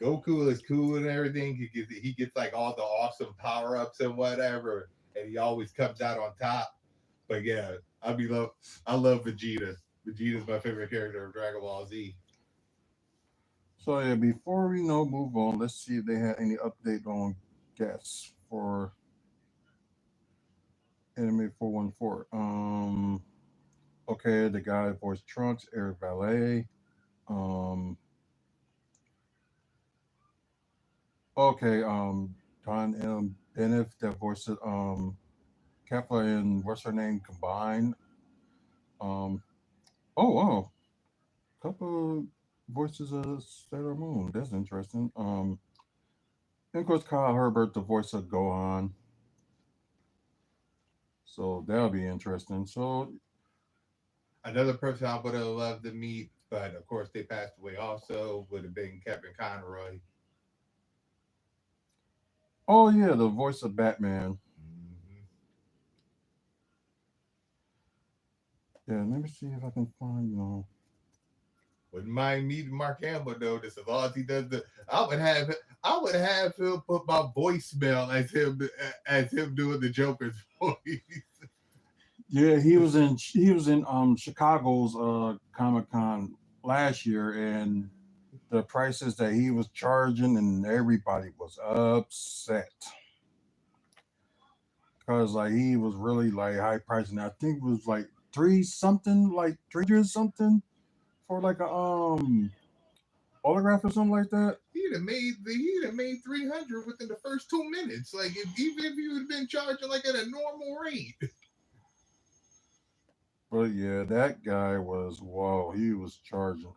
Speaker 3: Goku is cool and everything. He gets like all the awesome power ups and whatever, and he always comes out on top. But yeah, I love Vegeta. Vegeta's my favorite character of Dragon Ball Z.
Speaker 1: so. Yeah, before we move on, let's see if they had any update on guests for Anime 414. Okay, the guy that voiced Trunks, Eric Valet. Um, okay, Don M. And if that voice Kappa and what's her name combined, um oh wow, couple voices of Sailor Moon. That's interesting. And of course Kyle Herbert, the voice of Gohan. So that'll be interesting. So
Speaker 3: Another person I would have loved to meet, but of course they passed away also, would have been Kevin Conroy.
Speaker 1: oh yeah, the voice of Batman.
Speaker 3: Hmm.
Speaker 1: Yeah, let me see if I can find,
Speaker 3: Wouldn't mind meeting Mark Hamill though, just as long as he does the. I would have him put my voicemail as him doing the Joker's voice.
Speaker 1: Yeah, he was in Chicago's Comic Con last year, and the prices that he was charging, and everybody was upset because like he was really like high pricing. I think it was like three something, like 300 something for like a autograph or something like that.
Speaker 3: He'd have made 300 within the first 2 minutes. Like even if you had been charging like at a normal rate.
Speaker 1: But yeah, that guy was whoa. He was charging.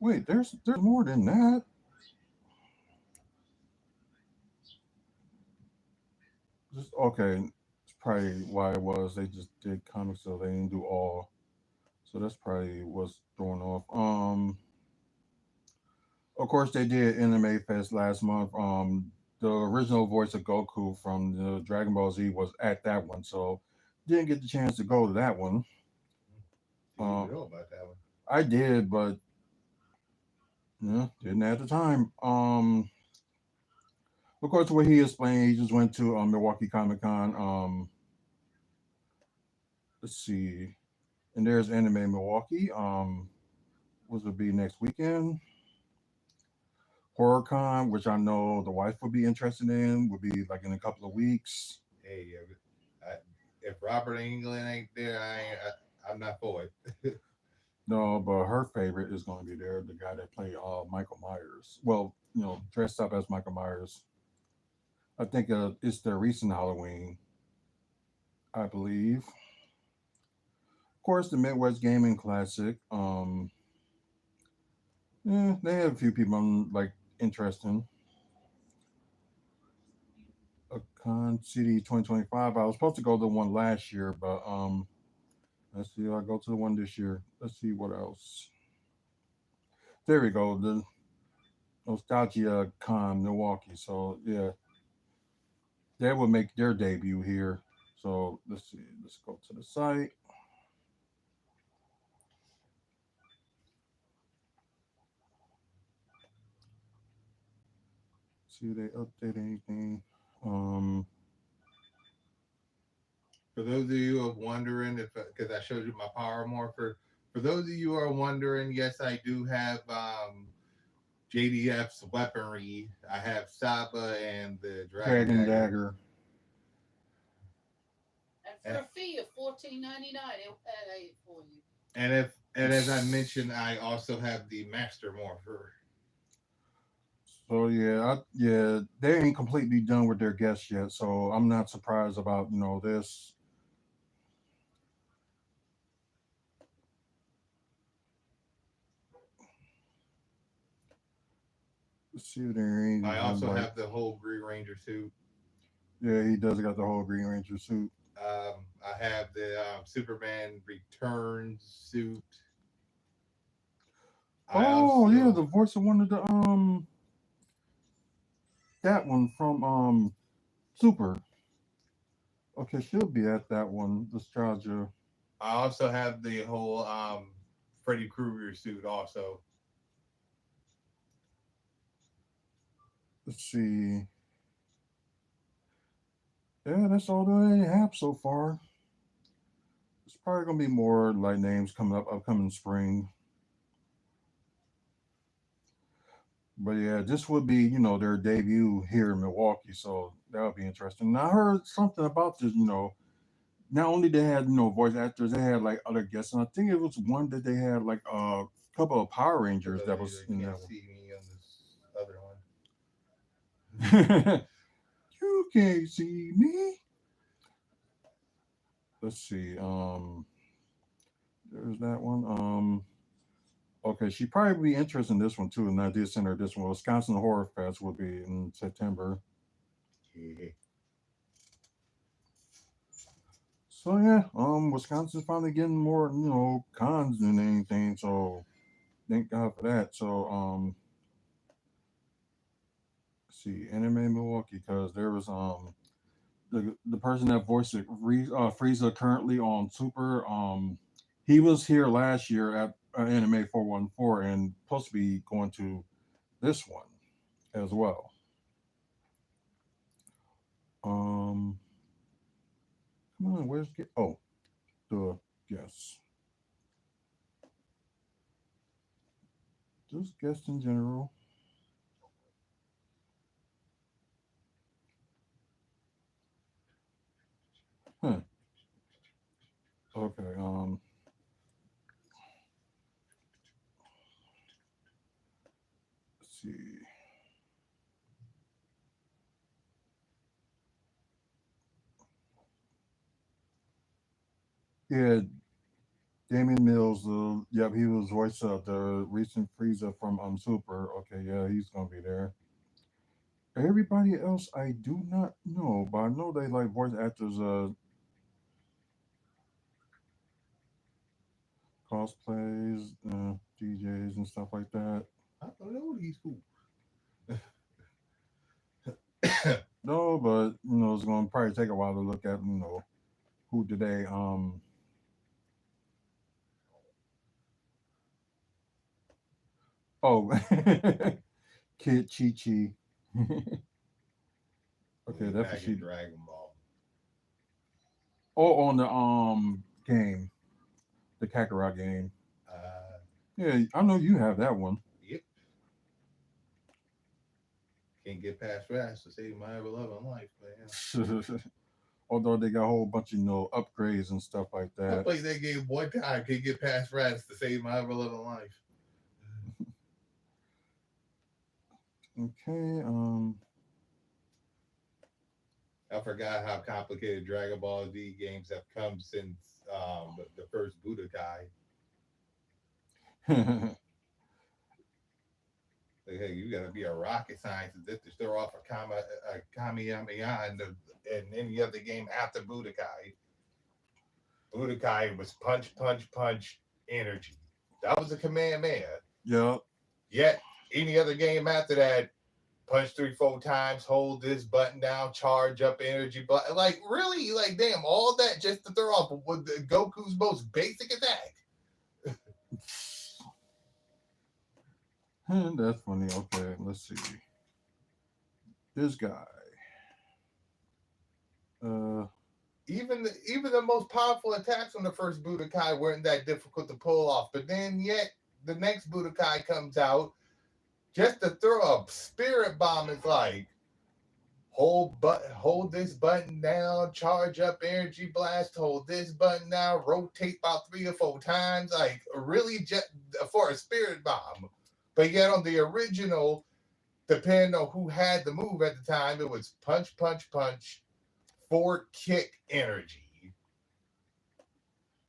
Speaker 1: Wait, there's more than that. Just okay. It's probably why it was. They just did comics, so they didn't do all. So that's probably what's throwing off. Of course they did Anime Fest last month. The original voice of Goku from the Dragon Ball Z was at that one, so didn't get the chance to go to that one.
Speaker 3: Didn't
Speaker 1: Uh,
Speaker 3: even know about that one.
Speaker 1: I did, but yeah, didn't at the time. Of course, what he explained, he just went to Milwaukee Comic Con. Let's see, and there's Anime Milwaukee. Which will be next weekend. HorrorCon, which I know the wife would be interested in, would be like in a couple of weeks.
Speaker 3: Hey, if Robert England ain't there, I'm not for it.
Speaker 1: No, but her favorite is going to be there, the guy that played Michael Myers. Well, dressed up as Michael Myers. I think it's the recent Halloween, I believe. Of course, the Midwest Gaming Classic. Yeah, they have a few people I'm like interesting. A Con City 2025. I was supposed to go to the one last year, but let's see. I'll go to the one this year. Let's see what else. There we go. The Nostalgia Con Milwaukee. So yeah, they will make their debut here. So let's see. Let's go to the site. See if they update anything. Um,
Speaker 3: For those of you who are wondering, if because I showed you my power morpher, for those of you who are wondering, yes, I do have JDF's weaponry. I have Saba and the Dragon
Speaker 1: Dragon
Speaker 3: Dagger.
Speaker 1: Dagger.
Speaker 2: And for a fee of $14.99, it'll add it for you.
Speaker 3: And as I mentioned, I also have the Master Morpher.
Speaker 1: So yeah, yeah, they ain't completely done with their guests yet. So I'm not surprised about this. Let's see if there ain't
Speaker 3: I
Speaker 1: even
Speaker 3: also
Speaker 1: like.
Speaker 3: have the whole Green Ranger suit.
Speaker 1: Yeah, he does got the whole Green Ranger suit.
Speaker 3: I have the Superman Returns suit. I
Speaker 1: Oh yeah,
Speaker 3: also
Speaker 1: the voice of one of the that one from Super. Okay, she'll be at that one. Nostalgia.
Speaker 3: I also have the whole Freddy Krueger suit also.
Speaker 1: Let's see. Yeah, that's all they have so far. It's probably gonna be more like names coming up upcoming spring. But yeah, this would be, their debut here in Milwaukee, so that'll be interesting. And I heard something about this, not only they had, voice actors, they had like other guests, and I think it was one that they had like a couple of Power
Speaker 3: For
Speaker 1: Rangers
Speaker 3: those
Speaker 1: that
Speaker 3: of you
Speaker 1: was
Speaker 3: that
Speaker 1: in that
Speaker 3: can't
Speaker 1: one.
Speaker 3: see me on this other one.
Speaker 1: You can't see me. Let's see. There's that one. Okay, she probably be interested in this one too, and I did send her this one. Wisconsin Horror Fest will be in September.
Speaker 3: Yeah.
Speaker 1: So yeah, Wisconsin's finally getting more, cons than anything. So thank God for that. So let's see, Anime Milwaukee, because there was the person that voiced it, Frieza, currently on Super. He was here last year at Anime 414 and supposed to be going to this one as well. Um, Come on, where's the guests? Just guests in general. Huh. Okay. Let's see. Yeah, Damian Mills. Yep, he was voice of the recent Frieza from Super. Okay, yeah, he's gonna be there. Everybody else, I do not know, but I know they like voice actors, cosplays, DJs, and stuff like that.
Speaker 3: I don't know these fools.
Speaker 1: No, but it's gonna probably take a while to look at who today. Oh, Kid Chi Chi. Okay,
Speaker 3: Way
Speaker 1: that's what
Speaker 3: back in
Speaker 1: she.
Speaker 3: Dragon Ball.
Speaker 1: Oh, on the game, the Kakarot game.
Speaker 3: Uh,
Speaker 1: Yeah, I know you have that one.
Speaker 3: yep. Can't get past fast to save my ever-loving life, man.
Speaker 1: Although they got a whole bunch of upgrades and stuff like
Speaker 3: I
Speaker 1: that.
Speaker 3: played that game one time. Can't get past Rats to save my ever-loving life.
Speaker 1: Okay.
Speaker 3: I forgot how complicated Dragon Ball Z games have come since the first Budokai. Like, hey, you got to be a rocket scientist just to throw off a Kamehameha in any other game after Budokai. Budokai was punch, punch, punch, energy. That was a Kamehameha.
Speaker 1: Yeah.
Speaker 3: Yet, any other game after that, punch 3-4 times, hold this button down, charge up energy. Like, really? Like, damn, all that just to throw off with Goku's most basic attack.
Speaker 1: That's funny. Okay, let's see. This guy.
Speaker 3: Even the most powerful attacks on the first Budokai weren't that difficult to pull off. But then yet the next Budokai comes out, just to throw a spirit bomb is like hold this button down, charge up energy blast, hold this button down, rotate about 3 or 4 times, like really just for a spirit bomb. But yet on the original, depending on who had the move at the time, it was punch, punch, punch, forward kick energy.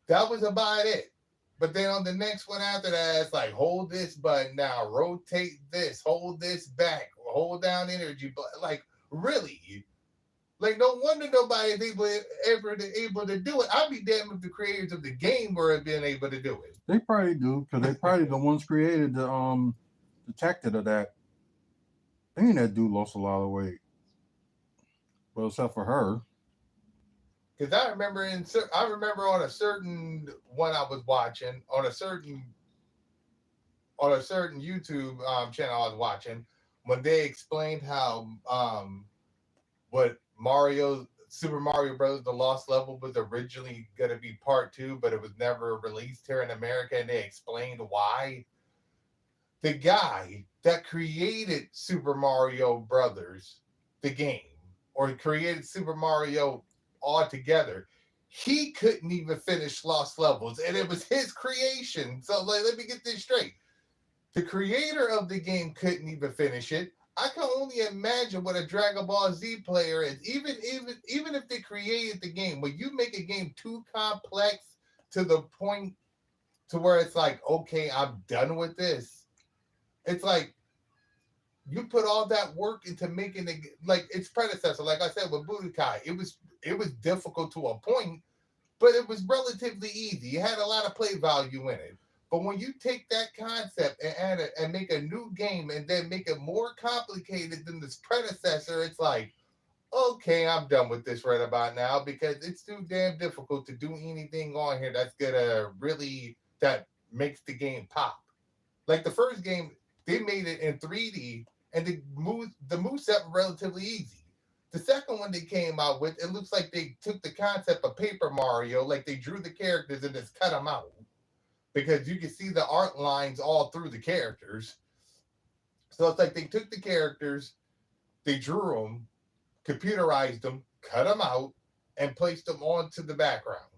Speaker 3: That was about it. But then on the next one after that, it's like hold this button now, rotate this, hold this back, hold down energy. But like really, like no wonder nobody's ever able to do it. I'd be damned if the creators of the game were being able to do it.
Speaker 1: They probably do because they probably the ones created the tactic of that. I think that dude lost a lot of weight. Well, except for her.
Speaker 3: Because I remember on a certain one I was watching on a certain YouTube channel I was watching when they explained how what Super Mario Brothers The Lost Level was originally going to be part 2, but it was never released here in America, and they explained why. The guy that created Super Mario Brothers, the game, or created Super Mario altogether, he couldn't even finish Lost Levels, and it was his creation. So let me get this straight. The creator of the game couldn't even finish it. I can only imagine what a Dragon Ball Z player is. Even if they created the game, when you make a game too complex to the point to where it's like, okay, I'm done with this. It's like you put all that work into making it like its predecessor. Like I said with Budokai, it was difficult to a point, but it was relatively easy. You had a lot of play value in it. But when you take that concept and add it and make a new game and then make it more complicated than this predecessor, it's like, okay, I'm done with this right about now because it's too damn difficult to do anything on here that's gonna really that makes the game pop. Like the first game, they made it in 3D and the moveset were relatively easy. The second one they came out with, it looks like they took the concept of Paper Mario, like they drew the characters and just cut them out because you can see the art lines all through the characters. So it's like they took the characters, they drew them, computerized them, cut them out, and placed them onto the background.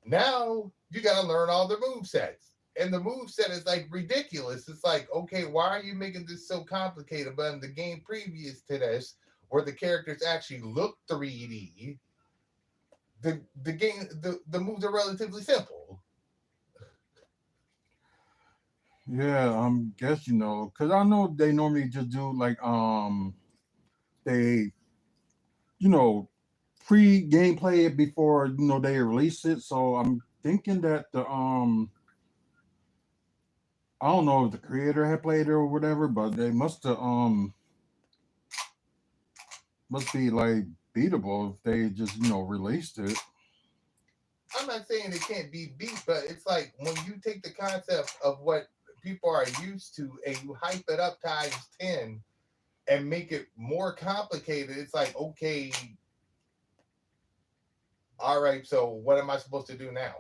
Speaker 3: Now you got to learn all the move sets. And the move set is like ridiculous. It's like, okay, why are you making this so complicated? But in the game previous to this, where the characters actually look 3D, the moves are relatively simple.
Speaker 1: Yeah, guess because I know they normally just do like they you know pre gameplay it before they release it. So I'm thinking that the I don't know if the creator had played it or whatever, but they must be like beatable if they just released it.
Speaker 3: I'm not saying it can't be beat, but it's like when you take the concept of what people are used to and you hype it up times 10 and make it more complicated, it's like, okay, all right, so what am I supposed to do now?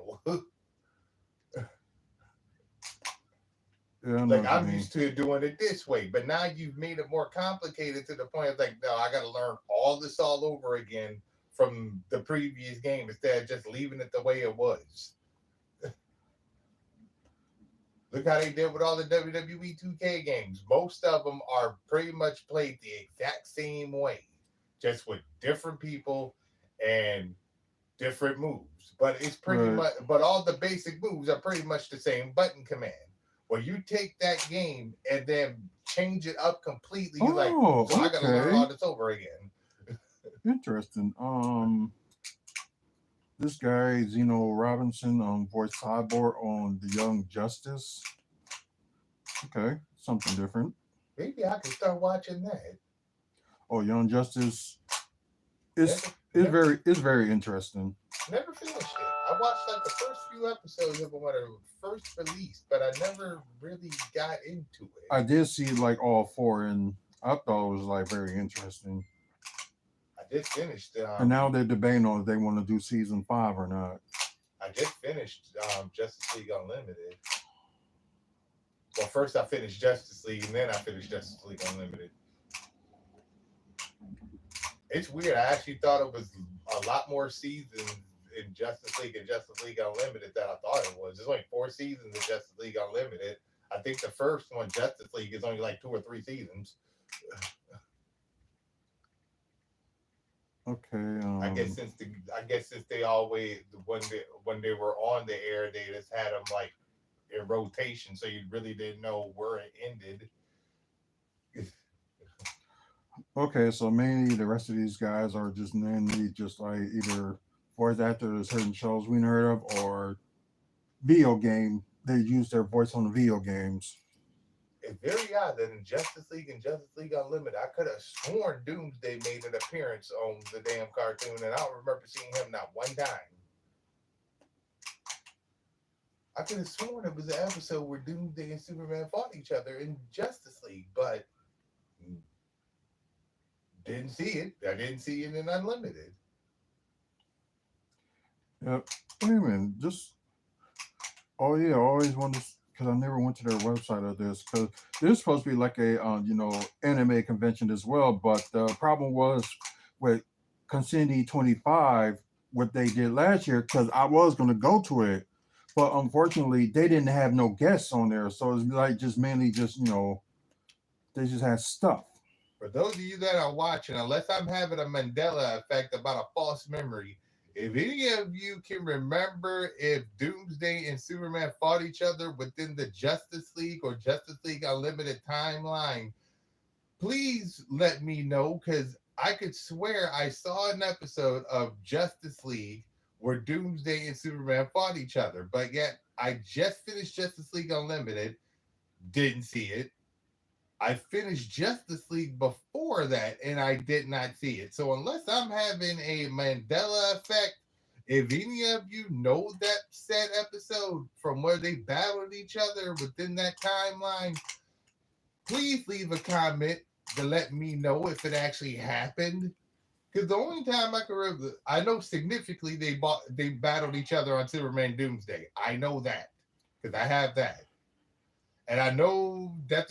Speaker 1: Yeah, I know
Speaker 3: Like
Speaker 1: what you
Speaker 3: I'm
Speaker 1: mean.
Speaker 3: used to doing it this way, but now you've made it more complicated to the point of like, no, I got to learn all this all over again from the previous game instead of just leaving it the way it was. Look how they did with all the WWE 2K games. Most of them are pretty much played the exact same way, just with different people and different moves. But it's pretty
Speaker 1: Right.
Speaker 3: much, but all the basic moves are pretty much the same button command. Well, you take that game and then change it up completely. You're like,
Speaker 1: Oh,
Speaker 3: so I got to learn
Speaker 1: okay.
Speaker 3: all this over again.
Speaker 1: Interesting. This guy Zeno Robinson voiced Cyborg on The Young Justice. Okay, something different.
Speaker 3: Maybe I can start watching that.
Speaker 1: Oh, Young Justice
Speaker 3: Never,
Speaker 1: is very interesting.
Speaker 3: never finished it. I watched like the first few episodes of it when it was first released, but I never really got into it.
Speaker 1: I did see like all four, and I thought it was like very interesting.
Speaker 3: I just finished.
Speaker 1: And now they're debating on if they want to do season 5 or not.
Speaker 3: I just finished Justice League Unlimited. Well, first I finished Justice League, and then I finished Justice League Unlimited. It's weird. I actually thought it was a lot more seasons in Justice League and Justice League Unlimited than I thought it was. There's only 4 seasons in Justice League Unlimited. I think the first one, Justice League, is only like 2 or 3 seasons.
Speaker 1: Okay.
Speaker 3: I guess since they always when they were on the air, they just had them like in rotation, so you really didn't know where it ended.
Speaker 1: Okay, so mainly the rest of these guys are just mainly just like either voice actors certain shows we heard of or video game. They use their voice on the video games.
Speaker 3: It's very odd that in Justice League and Justice League Unlimited, I could have sworn Doomsday made an appearance on the damn cartoon, and I don't remember seeing him not one time. I could have sworn it was an episode where Doomsday and Superman fought each other in Justice League, but didn't see it. I didn't see it in Unlimited.
Speaker 1: Yep. Wait a minute. Oh yeah, I always wanted because I never went to their website of this because there's supposed to be like a anime convention as well, but the problem was with Consinity 25 what they did last year because I was going to go to it, but unfortunately they didn't have no guests on there, so it's like just mainly just they just had stuff.
Speaker 3: For those of you that are watching, unless I'm having a Mandela effect about a false memory, if any of you can remember if Doomsday and Superman fought each other within the Justice League or Justice League Unlimited timeline, please let me know, because I could swear I saw an episode of Justice League where Doomsday and Superman fought each other, but yet I just finished Justice League Unlimited, didn't see it. I finished Justice League before that, and I did not see it. So unless I'm having a Mandela effect, if any of you know that said episode from where they battled each other within that timeline, please leave a comment to let me know if it actually happened. Because the only time I can remember, I know significantly they battled each other on Superman Doomsday. I know that because I have that, and I know that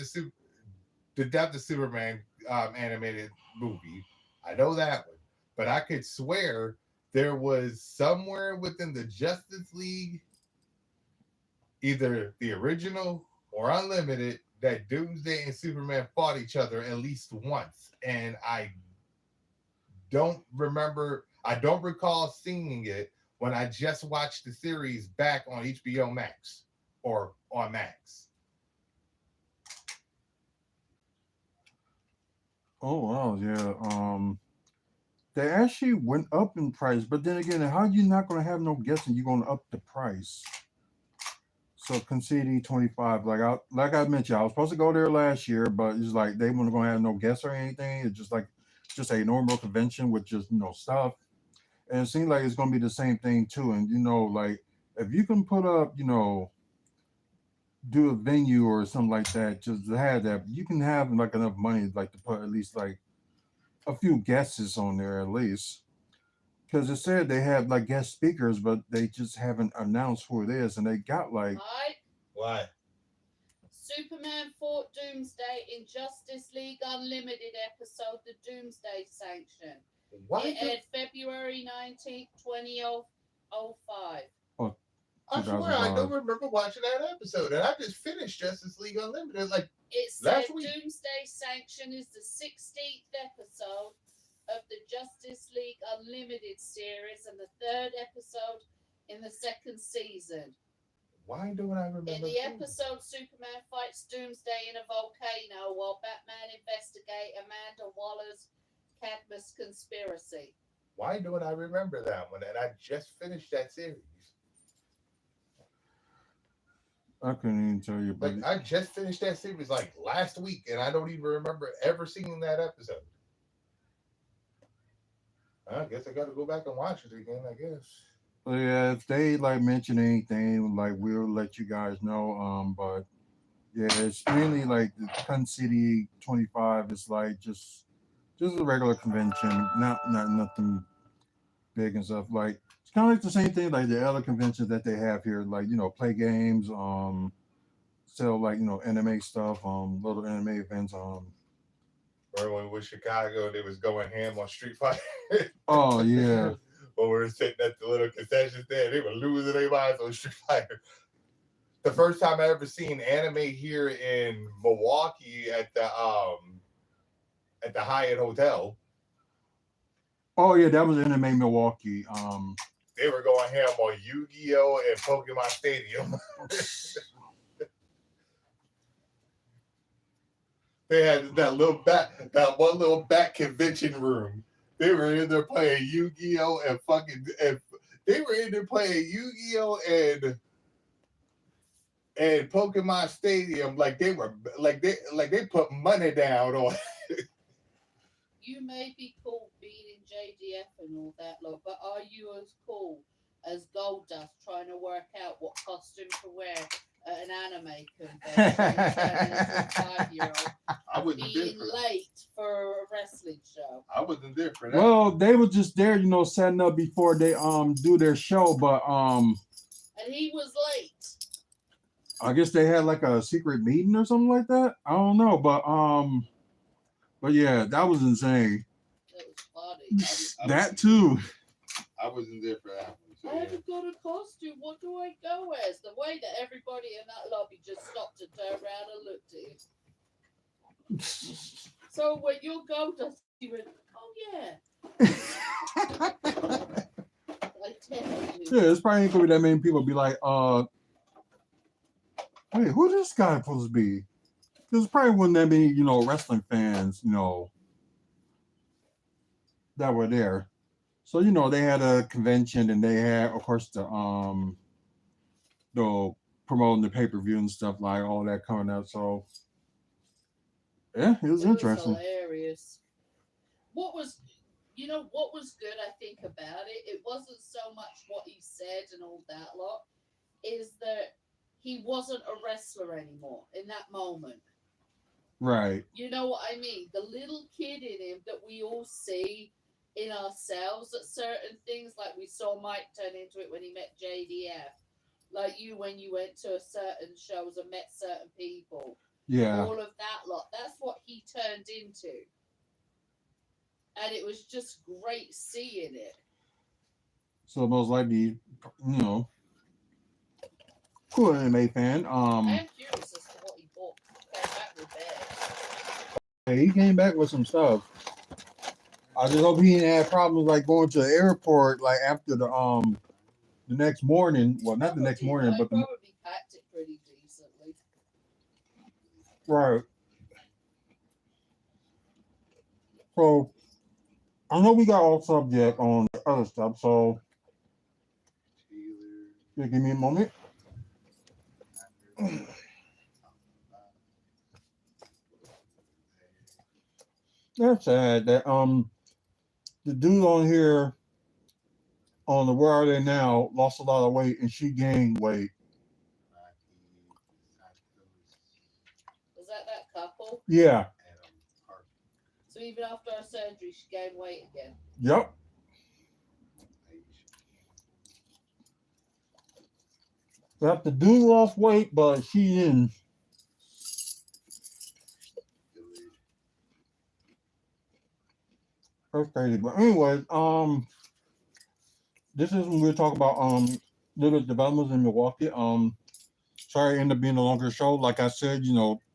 Speaker 3: the Death of Superman animated movie. I know that one, but I could swear there was somewhere within the Justice League, either the original or Unlimited, that Doomsday and Superman fought each other at least once, and I don't remember. I don't recall seeing it when I just watched the series back on HBO Max or on Max.
Speaker 1: Oh wow, yeah. They actually went up in price, but then again, how you not gonna have no guessing? You're gonna up the price. So Concedi 25, like I mentioned, I was supposed to go there last year, but it's like they weren't gonna have no guest or anything. It's just like just a normal convention with just stuff. And it seems like it's gonna be the same thing too. And like if you can put up, do a venue or something like that, just to have that, you can have like enough money like to put at least like a few guests on there at least. Because it said they had like guest speakers, but they just haven't announced who it is, and they got like
Speaker 2: Right?
Speaker 3: Why?
Speaker 2: Superman fought Doomsday in Justice League Unlimited episode The Doomsday Sanction.
Speaker 3: Why?
Speaker 2: It aired February 19th, 2005.
Speaker 1: oh,
Speaker 3: I swear I
Speaker 1: 2005.
Speaker 3: don't remember watching that episode, and I just finished Justice League Unlimited. Like
Speaker 2: It said
Speaker 3: last week.
Speaker 2: Doomsday Sanction is the 16th episode of the Justice League Unlimited series and the third episode in the second season.
Speaker 3: Why don't I remember?
Speaker 2: In the episode, Superman fights Doomsday in a volcano while Batman investigates Amanda Waller's Cadmus conspiracy.
Speaker 3: Why don't I remember that one? And I just finished that series.
Speaker 1: I couldn't even tell you, but
Speaker 3: Like I just finished that series like last week, and I don't even remember ever seeing that episode. I guess I got to go back and watch it again. I guess.
Speaker 1: yeah, if they like mention anything, like we'll let you guys know. But yeah, it's mainly like the Kun City 25 is like just a regular convention, not nothing big and stuff. Like it's kind of like the same thing like the other conventions that they have here, like play games, sell like anime stuff, little anime events,
Speaker 3: Remember when we were in Chicago, they was going ham on Street Fighter.
Speaker 1: Oh yeah.
Speaker 3: When we were sitting at the little concession stand, they were losing their minds on Street Fighter. The first time I ever seen anime here in Milwaukee at the Hyatt Hotel.
Speaker 1: Oh yeah, that was Anime Milwaukee.
Speaker 3: They were going ham on Yu-Gi-Oh and Pokemon Stadium. They had that one little back convention room. They were in there playing Yu-Gi-Oh and they were in there playing Yu-Gi-Oh and Pokemon Stadium like they put money down on.
Speaker 2: You may be cool being in JDF and all that, lot, but are you as cool as Goldust trying to work out what costume to wear at an anime convention? Turning into a 5-year-old.
Speaker 3: I wasn't there
Speaker 2: Being
Speaker 3: for that.
Speaker 2: late for a wrestling show.
Speaker 3: I wasn't there for that.
Speaker 1: Well, they were just there, setting up before they do their show, but
Speaker 2: And he was late.
Speaker 1: I guess they had like a secret meeting or something like that. I don't know, but yeah, that was insane.
Speaker 2: It was funny.
Speaker 1: That too.
Speaker 3: I wasn't there for that one. So,
Speaker 2: I haven't got a costume. What do I go as? The way that everybody in that lobby just stopped and turned around and looked at him. So when your gold dust, you went, oh yeah, I definitely.
Speaker 1: Yeah, it's probably ain't gonna be that many people be like, wait, who this guy supposed to be? There's probably wasn't that many, wrestling fans, that were there. So, they had a convention and they had, of course, the promoting the pay-per-view and stuff like all that coming out. So yeah, it was
Speaker 2: It was
Speaker 1: interesting.
Speaker 2: hilarious. What was, what was good, I think, about it? It wasn't so much what he said and all that lot, is that he wasn't a wrestler anymore in that moment.
Speaker 1: Right.
Speaker 2: You know what I mean? The little kid in him that we all see in ourselves at certain things, like we saw Mike turn into it when he met JDF, like you when you went to a certain shows and met certain people,
Speaker 1: Yeah.
Speaker 2: all of that lot. That's what he turned into, and it was just great seeing it.
Speaker 1: So most likely, you know, cool anime fan.
Speaker 2: I am curious as to what he bought. Came back with bags.
Speaker 1: Yeah, he came back with some stuff. I just hope he didn't have problems like going to the airport like after the next morning. Well, not the next
Speaker 2: Probably
Speaker 1: morning,
Speaker 2: not. He
Speaker 1: but the
Speaker 2: probably packed it pretty decently.
Speaker 1: right. So I know we got off subject on the other stuff. So yeah, give me a moment. That's sad that the dude on here on the Where Are They Now lost a lot of weight and she gained weight.
Speaker 2: Was that couple?
Speaker 1: Yeah.
Speaker 2: So even after her surgery, she gained weight again.
Speaker 1: Yep. Yep. The dude lost weight, but she didn't. That's crazy. But anyways, this is when we're talking about little developments in Milwaukee. Sorry, it ended up being a longer show. Like I said,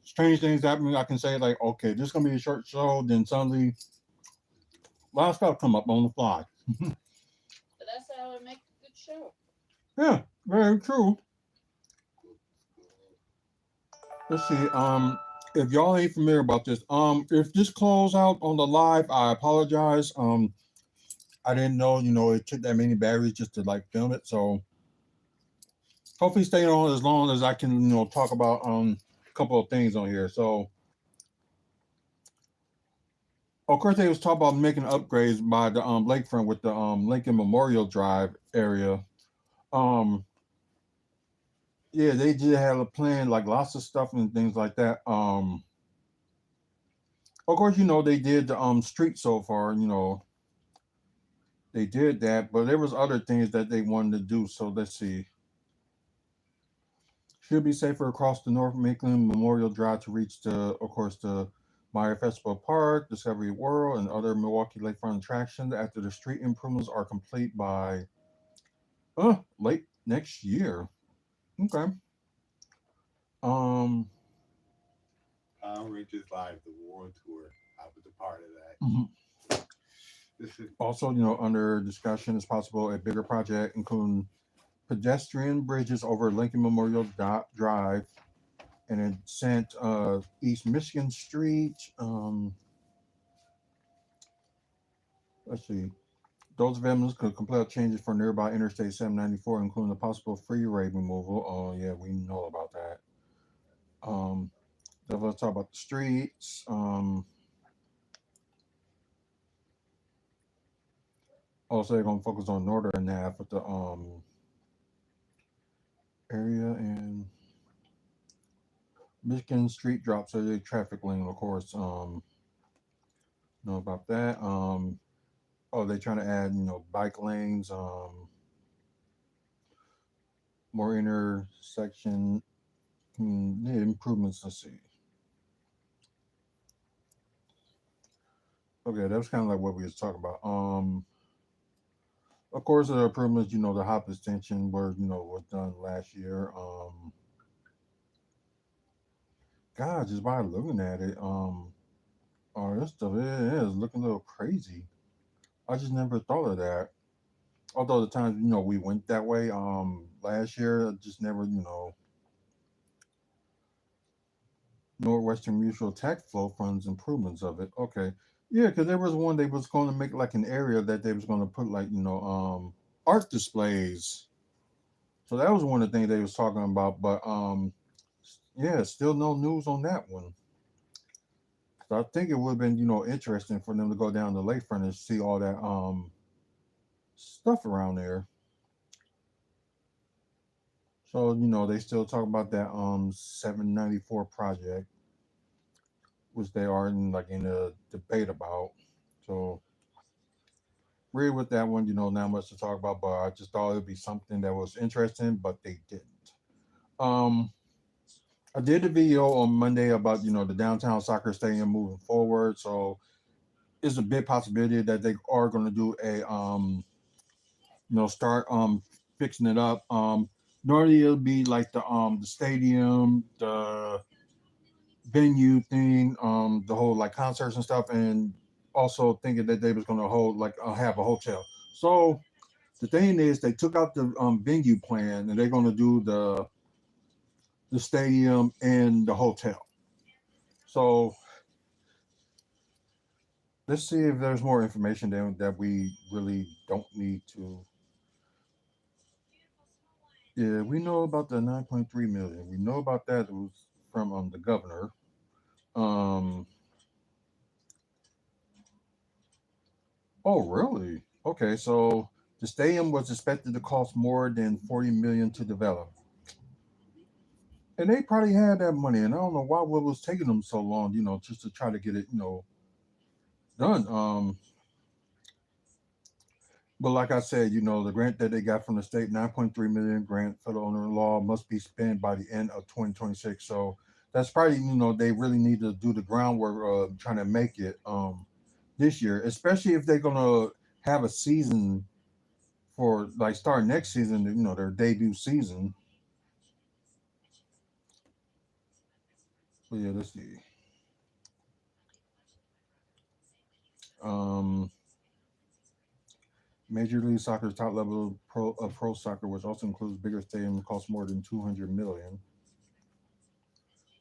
Speaker 1: strange things happening. I can say like, okay, this is gonna be a short show. Then suddenly, a lot of stuff come up on the fly.
Speaker 2: But that's how I make a good show.
Speaker 1: Yeah, very true. Let's see. If y'all ain't familiar about this, if this close out on the live, I apologize. I didn't know, it took that many batteries just to like film it. So hopefully stay on as long as I can, talk about a couple of things on here. So of course they was talking about making upgrades by the lakefront with the Lincoln Memorial Drive area. Um yeah, they did have a plan, like lots of stuff and things like that. Of course, they did the street so far, they did that, but there was other things that they wanted to do. So let's see. Should be safer across the North Maitland Memorial Drive to reach of course, the Meyer Festival Park, Discovery World, and other Milwaukee lakefront attractions after the street improvements are complete by late next year. Okay. Um.
Speaker 3: Palm Ridges Live, the World Tour. I was a part of that.
Speaker 1: Mhm.
Speaker 3: This is
Speaker 1: Also, under discussion is possible a bigger project, including pedestrian bridges over Lincoln Memorial Drive and then sent East Michigan Street. Let's see. Those developments could compel changes for nearby Interstate 794, including the possible freeway removal. Oh yeah, we know about that. Um, let's talk about the streets. Also, they're gonna focus on northern half of the area and Michigan Street drops a traffic lane, of course. Know about that. Oh, they're trying to add, bike lanes, more intersection improvements. Let's see. Okay, that was kind of like what we was talking about. Of course, the improvements, the hop extension were, was done last year. God, just by looking at it, Oh, this stuff it is looking a little crazy. I just never thought of that. Although the times we went that way last year, I just never Northwestern Mutual Tax Flow Funds improvements of it. Okay, yeah, because there was one they was going to make like an area that they was going to put like art displays. So that was one of the things they was talking about. But yeah, still no news on that one. So I think it would have been interesting for them to go down the lakefront and see all that stuff around there. So they still talk about that 794 project, which they are in a debate about. So really with that one, not much to talk about, but I just thought it'd be something that was interesting, but they didn't. Um, I did a video on Monday about the downtown soccer stadium moving forward. So it's a big possibility that they are going to do a start fixing it up. Normally it'll be like the stadium, the venue thing, the whole like concerts and stuff, and also thinking that they was going to hold like have a hotel. So the thing is, they took out the venue plan, and they're going to do the stadium and the hotel. So let's see if there's more information that we really don't need to. Yeah, we know about the 9.3 million. We know about that. It was from the governor. Um. Oh, really? Okay, so the stadium was expected to cost more than 40 million to develop, and they probably had that money. And I don't know why what was taking them so long, just to try to get it, done. But like I said, the grant that they got from the state, 9.3 million grant federal owner law must be spent by the end of 2026. So that's probably they really need to do the groundwork trying to make it this year, especially if they're gonna have a season for like starting next season, their debut season. But yeah, let's see. Um, Major League Soccer's top level pro soccer, which also includes bigger stadium, costs more than 200 million,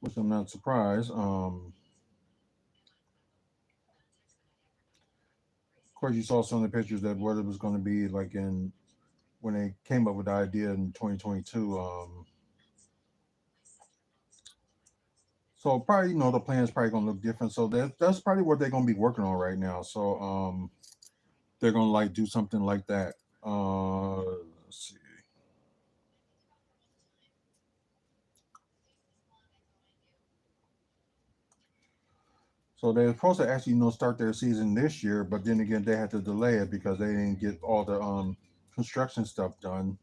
Speaker 1: which I'm not surprised. Of course, you saw some of the pictures that what it was going to be like in when they came up with the idea in 2022. So probably the plan is probably going to look different. So that's probably what they're going to be working on right now. So they're going to like do something like that. Let's see. So they were supposed to actually start their season this year, but then again they had to delay it because they didn't get all the construction stuff done.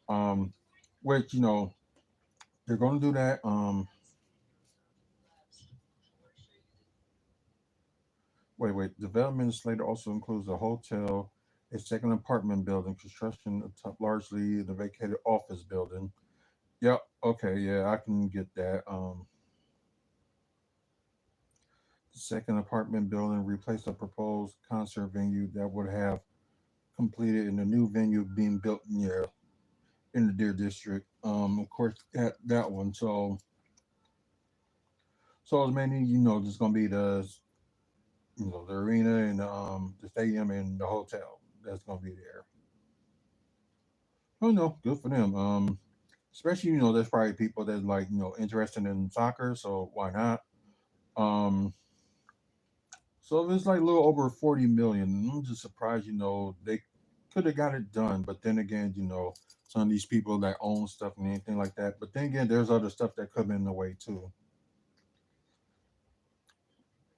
Speaker 1: Um, which they're going to do that. Wait. Development slated also includes a hotel, a second apartment building, construction atop largely the vacated office building. Yep. Okay. Yeah, I can get that. The second apartment building replaced a proposed concert venue that would have completed in the new venue being built in the Deer District. Of course, that one. So it's mainly just gonna be the arena and the stadium and the hotel that's gonna be there. Oh no, good for them. Especially there's probably people that like interested in soccer, so why not? Um, so it's like a little over 40 million. I'm just surprised they could have got it done, but then again some of these people that own stuff and anything like that. But then again, there's other stuff that could be in the way too.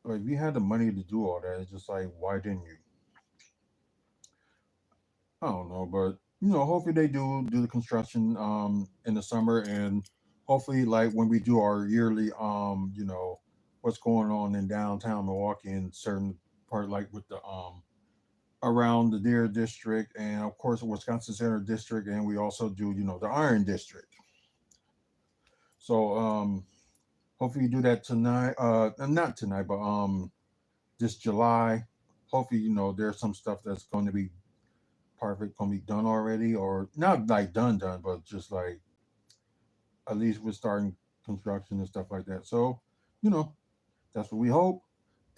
Speaker 1: Like if you had the money to do all that, it's just like why didn't you? I don't know, but hopefully they do the construction in the summer, and hopefully like when we do our yearly what's going on in downtown Milwaukee in certain part like with the around the Deer District and of course the Wisconsin Center District, and we also do the Iron District. So hopefully you do that tonight. Not tonight, but this July. Hopefully, there's some stuff that's going to be perfect, going to be done already, or not like done, but just like at least we're starting construction and stuff like that. So, you know, that's what we hope,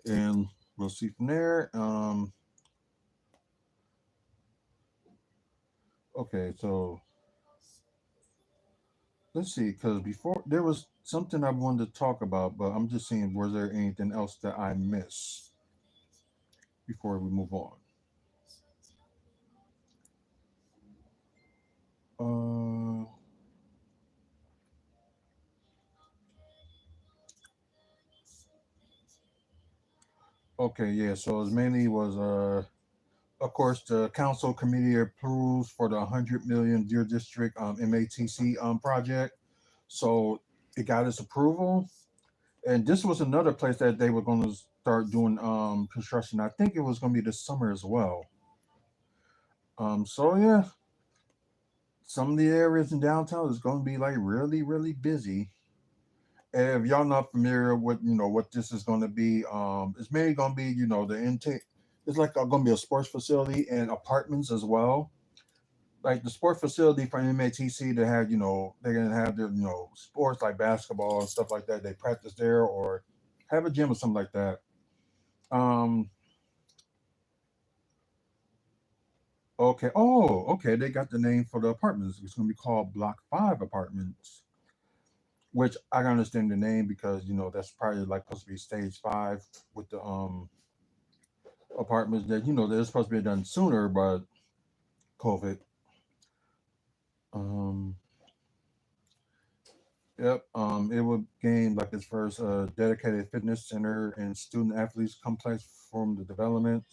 Speaker 1: and we'll see from there. Okay, so let's see, because before there was something I wanted to talk about, but I'm just seeing was there anything else that I missed before we move on? Uh, okay, yeah. So it mainly was of course the council committee approves for the 100 million Deer District MATC project. So it got its approval, and this was another place that they were going to start doing construction. I think it was going to be this summer as well. So yeah, some of the areas in downtown is going to be like really really busy. And if y'all not familiar with what this is going to be, it's mainly going to be the intake. It's like going to be a sports facility and apartments as well. Like the sports facility for MATC, they have they're gonna have their sports like basketball and stuff like that. They practice there or have a gym or something like that. Um, okay. Oh, okay. They got the name for the apartments. It's gonna be called Block 5 Apartments, which I can understand the name because that's probably like supposed to be stage 5 with the apartments that they're supposed to be done sooner, but COVID. Um, yep. It would gain like its first dedicated fitness center and student athletes complex from the development.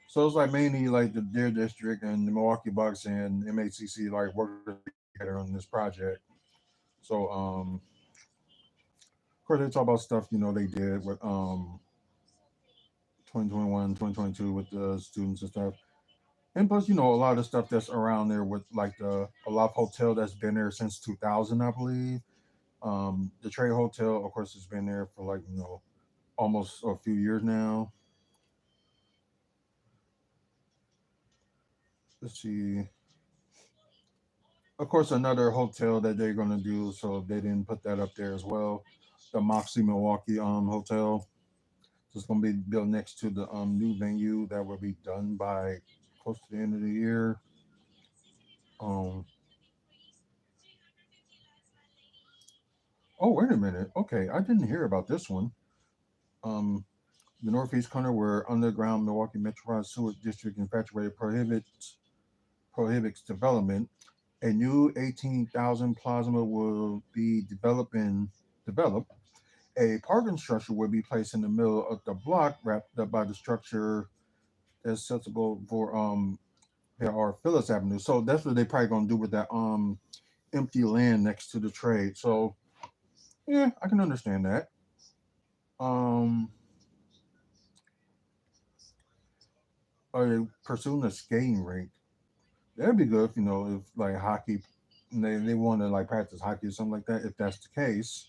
Speaker 1: So it's like mainly like the Deer District and the Milwaukee Bucks and MHCC like working together on this project. So of course they talk about stuff they did with 2021, 2022 with the students and stuff. And plus, a lot of the stuff that's around there with like the a lot of hotel that's been there since 2000, I believe. The Trade Hotel, of course, has been there for like almost a few years now. Let's see. Of course, another hotel that they're gonna do, so they didn't put that up there as well. The Moxie Milwaukee hotel. So it's gonna be built next to the new venue that will be done by close to the end of the year. Um. Oh, wait a minute. Okay, I didn't hear about this one. Um. The Northeast corner where underground Milwaukee Metropolitan Sewer District infatuated prohibits development. A new 18,000 plasma will be developed. A parking structure will be placed in the middle of the block, wrapped up by the structure that's accessible for there are Phillips Avenue. So that's what they probably gonna do with that empty land next to the trade. So yeah, I can understand that. Um, are they pursuing a skating rink? That'd be good if if like hockey, they want to like practice hockey or something like that. If that's the case,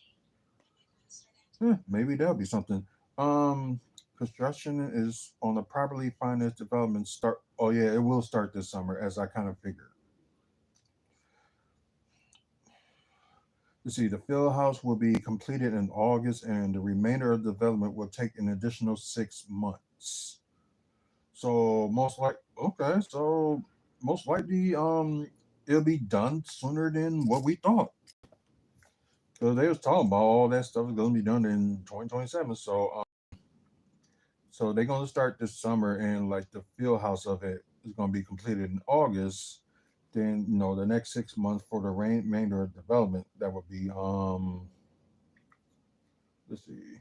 Speaker 1: maybe that'll be something. Um, construction is on a properly financed development start. Oh yeah, it will start this summer, as I kind of figured. You see, the field house will be completed in August, and the remainder of the development will take an additional 6 months. So most likely, it'll be done sooner than what we thought. Because they was talking about all that stuff is gonna be done in 2027. So they're gonna start this summer, and like the field house of it is gonna be completed in August. Then the next 6 months for the remainder of development that would be let's see,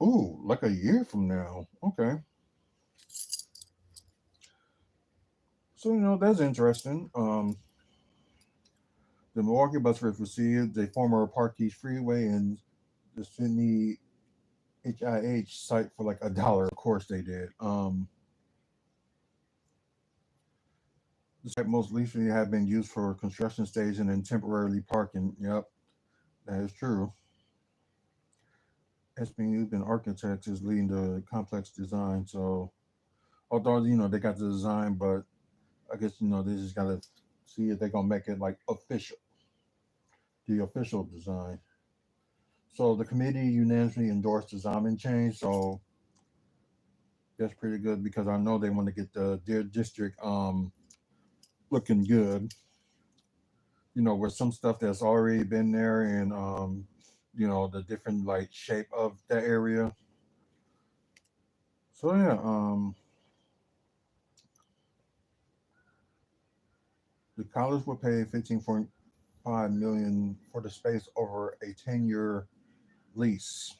Speaker 1: ooh, like a year from now. Okay, so that's interesting. The Milwaukee bus route received the former Park East Freeway and the Sydney HIH site for like $1. Of course they did. The site most recently have been used for construction staging and temporarily parking. Yep, that is true. SBU Architects is leading the complex design. So although they got the design, but I guess they just gotta see if they're gonna make it like official, the official design. So the committee unanimously endorsed the design change. So that's pretty good because I know they want to get their district looking good. With some stuff that's already been there and the different like shape of that area. So yeah, the college will pay 15.5 million for the space over a 10-year lease,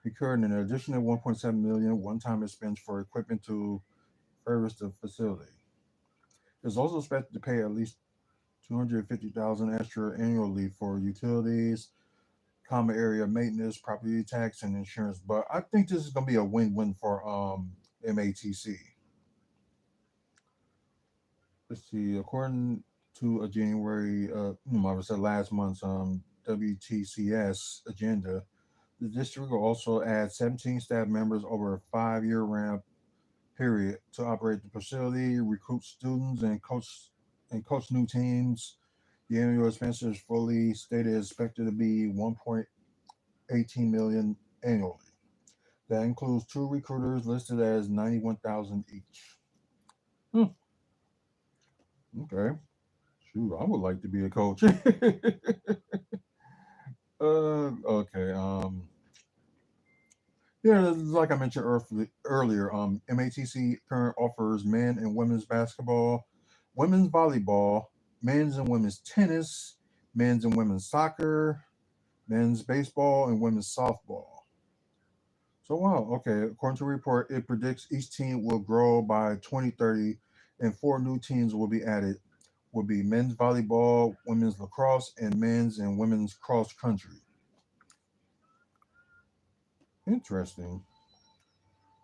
Speaker 1: incurring an additional 1.7 million one-time expense for equipment to furnish the facility. It's also expected to pay at least 250,000 extra annually for utilities, common area maintenance, property tax, and insurance. But I think this is going to be a win-win for MATC. Let's see. According to a January, I was at last month's WTCS agenda, the district will also add 17 staff members over a 5-year ramp period to operate the facility, recruit students, and coach new teams. The annual expenses is fully stated expected to be 1.18 million annually. That includes two recruiters listed as 91,000 each. Hmm, okay. Shoot, I would like to be a coach. Okay. Yeah, like I mentioned earlier, MATC current offers men and women's basketball, women's volleyball, men's and women's tennis, men's and women's soccer, men's baseball, and women's softball. So wow, okay. According to the report, it predicts each team will grow by 2030, and four new teams will be added. Will be men's volleyball, women's lacrosse, and men's and women's cross country. Interesting.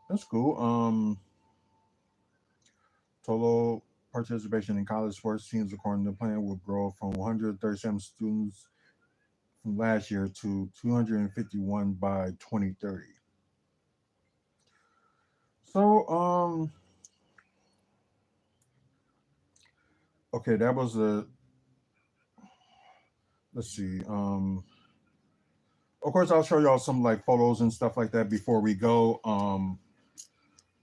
Speaker 1: That's cool. Total participation in college sports teams, according to the plan, will grow from 137 students from last year to 251 by 2030. So, okay, that was a. Let's see. Of course, I'll show y'all some like photos and stuff like that before we go.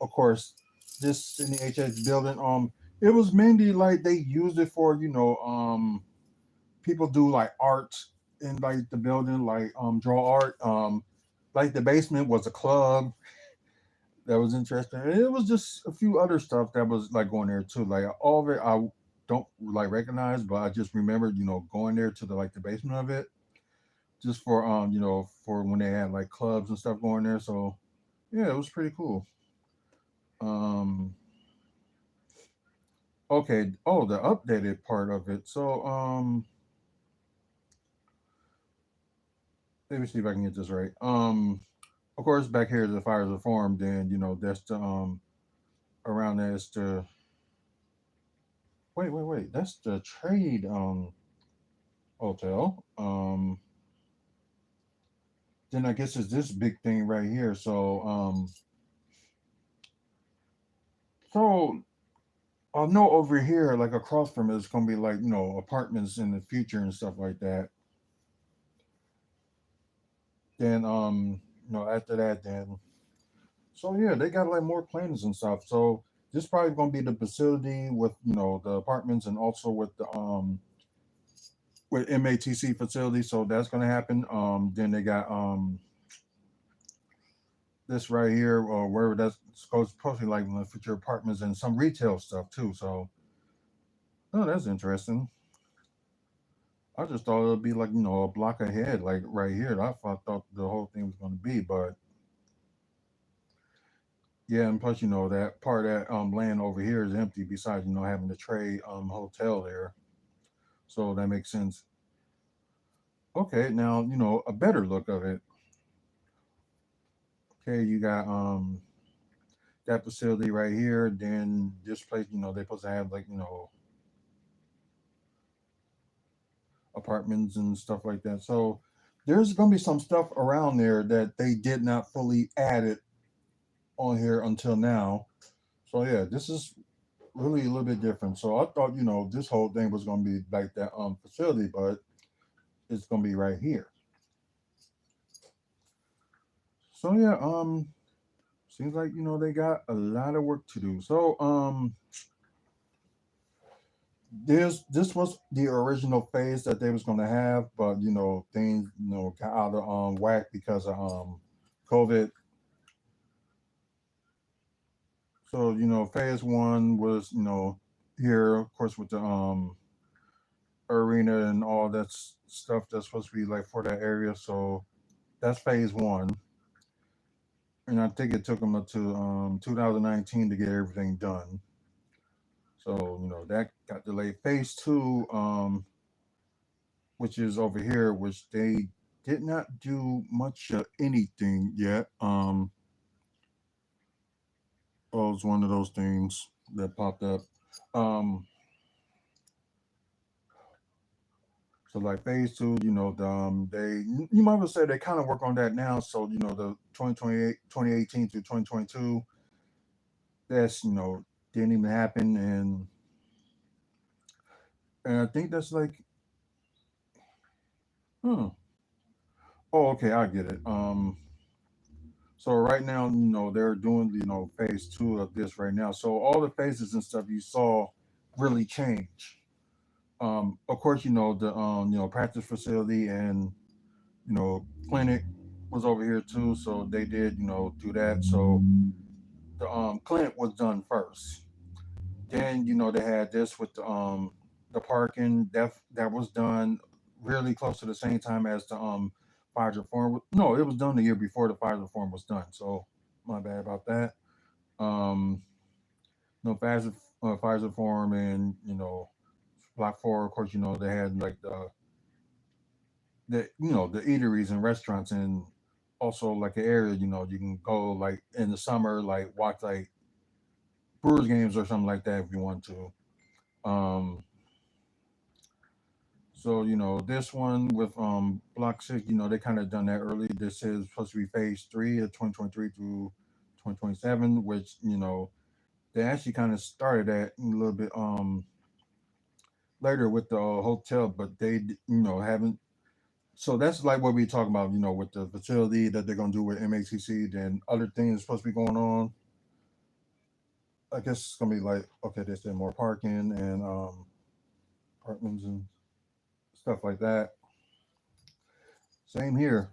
Speaker 1: Of course, this in the HX building. It was mainly like they used it for people do like art in like the building, like draw art. Like the basement was a club that was interesting. And it was just a few other stuff that was like going there too. Like all of it, I don't like recognize, but I just remembered, going there to the like the basement of it, just for for when they had like clubs and stuff going there. So yeah, it was pretty cool. Um, okay. Oh, the updated part of it. So let me see if I can get this right. Of course, back here the fires are formed, and that's the around there is the wait. That's the trade hotel. Then I guess it's this big thing right here. So I know over here, like across from it, it's gonna be like apartments in the future and stuff like that. Then after that, then so yeah, they got like more plans and stuff. So this probably gonna be the facility with the apartments and also with MATC facility. So that's gonna happen. Then they got this right here, or wherever that's supposed to be like in the future apartments and some retail stuff too. So oh, that's interesting. I just thought it would be like a block ahead, like right here. Thought the whole thing was gonna be, but yeah, and plus that part of that land over here is empty. Besides having the trade hotel there, so that makes sense. Okay, now a better look of it. Okay, you got that facility right here. Then this place, they're supposed to have like apartments and stuff like that. So there's gonna be some stuff around there that they did not fully add it on here until now. So yeah, this is really a little bit different. So I thought, this whole thing was gonna be like that facility, but it's gonna be right here. So yeah, seems like they got a lot of work to do. So this was the original phase that they was gonna have, but things got out of whack because of COVID. So phase one was here, of course, with the arena and all that stuff that's supposed to be like for that area. So that's phase one, and I think it took them up to 2019 to get everything done. So that got delayed. Phase two, which is over here, which they did not do much of anything yet. Oh, it was one of those things that popped up. Um, so like phase two, they you might as well say they kind of work on that now. So the 2028, 2018 to 2022, that's didn't even happen, and I think that's like, hmm. Oh, okay, I get it. So right now, they're doing phase two of this right now. So all the phases and stuff you saw really change. Of course, the practice facility and clinic was over here too. So they did do that. So the clinic was done first. Then they had this with the parking that was done really close to the same time as the Pfizer form. No, it was done the year before the Pfizer form was done. So my bad about that. Um, Pfizer form and Block Four. Of course, they had like the eateries and restaurants and also like an area you can go like in the summer like watch like Brewers games or something like that if you want to. Um, So this one with Block Six, they kind of done that early. This is supposed to be Phase Three of 2023 through 2027, which they actually kind of started that a little bit later with the hotel, but they haven't. So that's like what we talk about, with the facility that they're gonna do with MACC. Then other things supposed to be going on. I guess it's gonna be like, okay, they said more parking and apartments and stuff like that. Same here.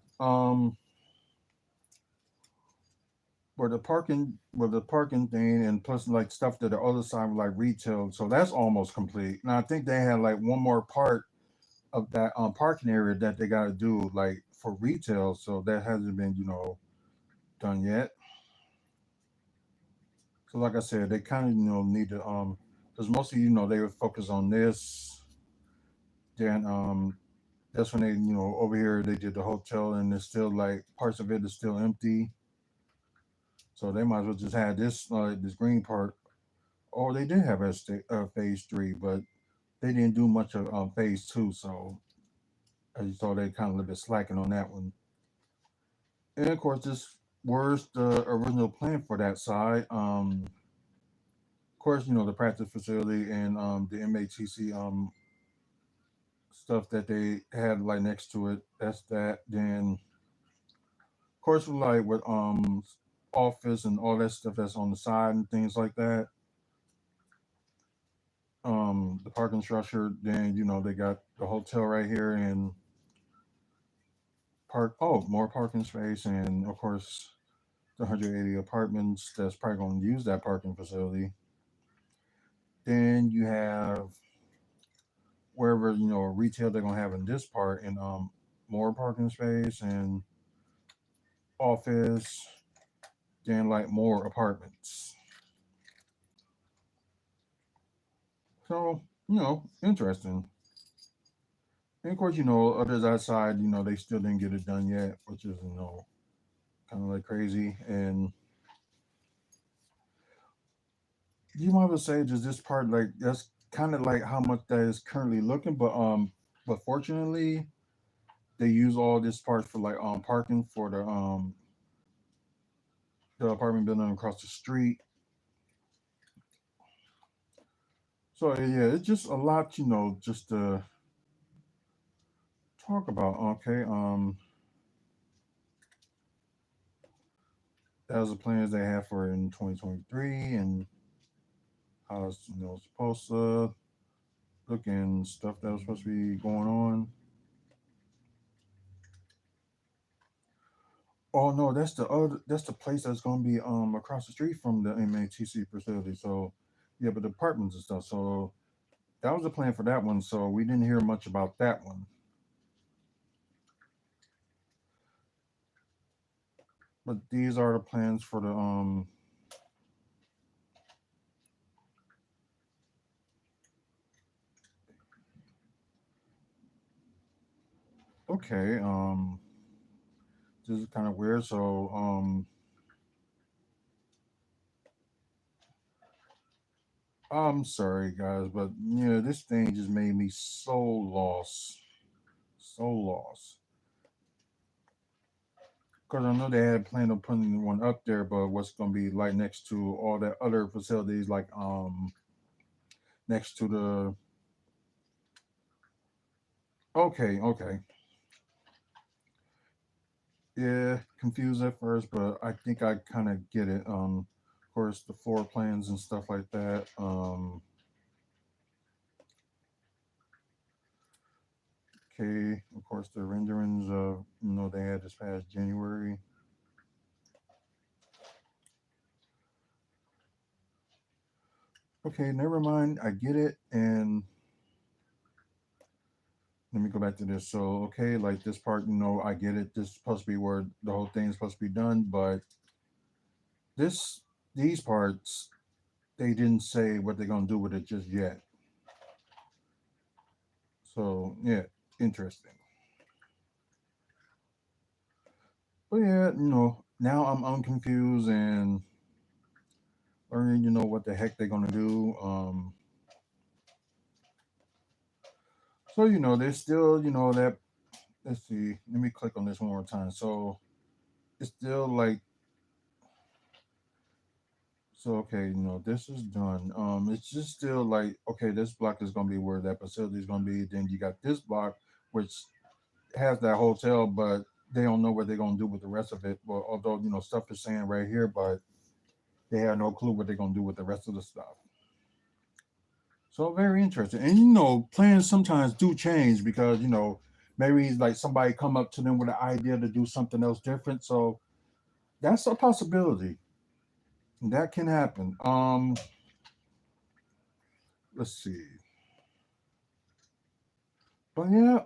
Speaker 1: Where the parking thing and plus like stuff to the other side like retail, so that's almost complete. Now I think they had like one more part of that parking area that they got to do like for retail, so that hasn't been done yet. So like I said, they kind of need to because mostly they would focus on this. Then that's when they over here they did the hotel and it's still like parts of it is still empty, so they might as well just have this green part. Or they did have a phase three, but they didn't do much of phase two. So as you saw, they kind of a little bit slacking on that one. And of course, this was the original plan for that side. Of course, the practice facility and the MATC stuff that they had like next to it. That's that. Then, of course, like with office and all that stuff that's on the side and things like that. The parking structure. Then they got the hotel right here and more parking space, and of course the 180 apartments that's probably going to use that parking facility. Then you have wherever retail they're going to have in this part, and more parking space and office, then like more apartments. So interesting. And of course others outside they still didn't get it done yet, which is kind of like crazy. And you might as say just this part like that's kind of like how much that is currently looking, but fortunately they use all this parts for like parking for the apartment building across the street. So yeah, it's just a lot, just to talk about. Okay, that was the plans they had for in 2023 and how it's supposed to look and stuff that was supposed to be going on. Oh no, that's the place that's gonna be across the street from the MATC facility. So yeah, but the apartments and stuff. So that was the plan for that one. So we didn't hear much about that one. But these are the plans for the okay, this is kind of weird. So I'm sorry guys, but this thing just made me so lost. So lost. Because I know they had planned on putting one up there, but what's going to be like next to all the other facilities, like next to the. Okay, okay, yeah, confused at first, but I think I kind of get it. Of course, the floor plans and stuff like that. Okay, of course, the renderings of they had this past January. Okay, never mind, I get it, and let me go back to this. So, okay, like this part, I get it. This is supposed to be where the whole thing is supposed to be done, but this these parts they didn't say what they're gonna do with it just yet. So yeah, interesting. But yeah, now I'm unconfused and learning, what the heck they're gonna do. So there's still, that. Let's see. Let me click on this one more time. So it's still like so okay, this is done. It's just still like okay, this block is gonna be where that facility is gonna be. Then you got this block, which has that hotel, but they don't know what they're gonna do with the rest of it. Well, although stuff is saying right here, but they have no clue what they're gonna do with the rest of the stuff. So very interesting. And plans sometimes do change because maybe like somebody come up to them with an idea to do something else different. So that's a possibility. That can happen. Let's see. But yeah,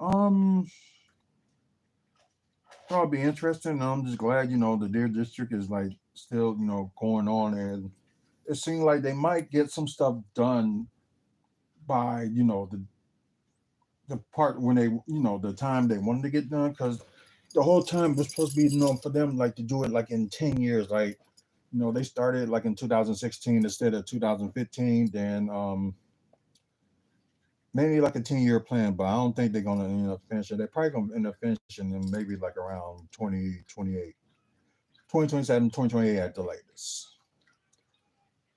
Speaker 1: that'll be interesting. I'm just glad the Deer District is like still going on, and it seems like they might get some stuff done by the part when they the time they wanted to get done because the whole time was supposed to be for them like to do it like in 10 years like they started like in 2016 instead of 2015 then maybe like a 10-year plan but I don't think they're gonna end up finishing they're probably gonna end up finishing in maybe like around 2028 2027 2028 at the latest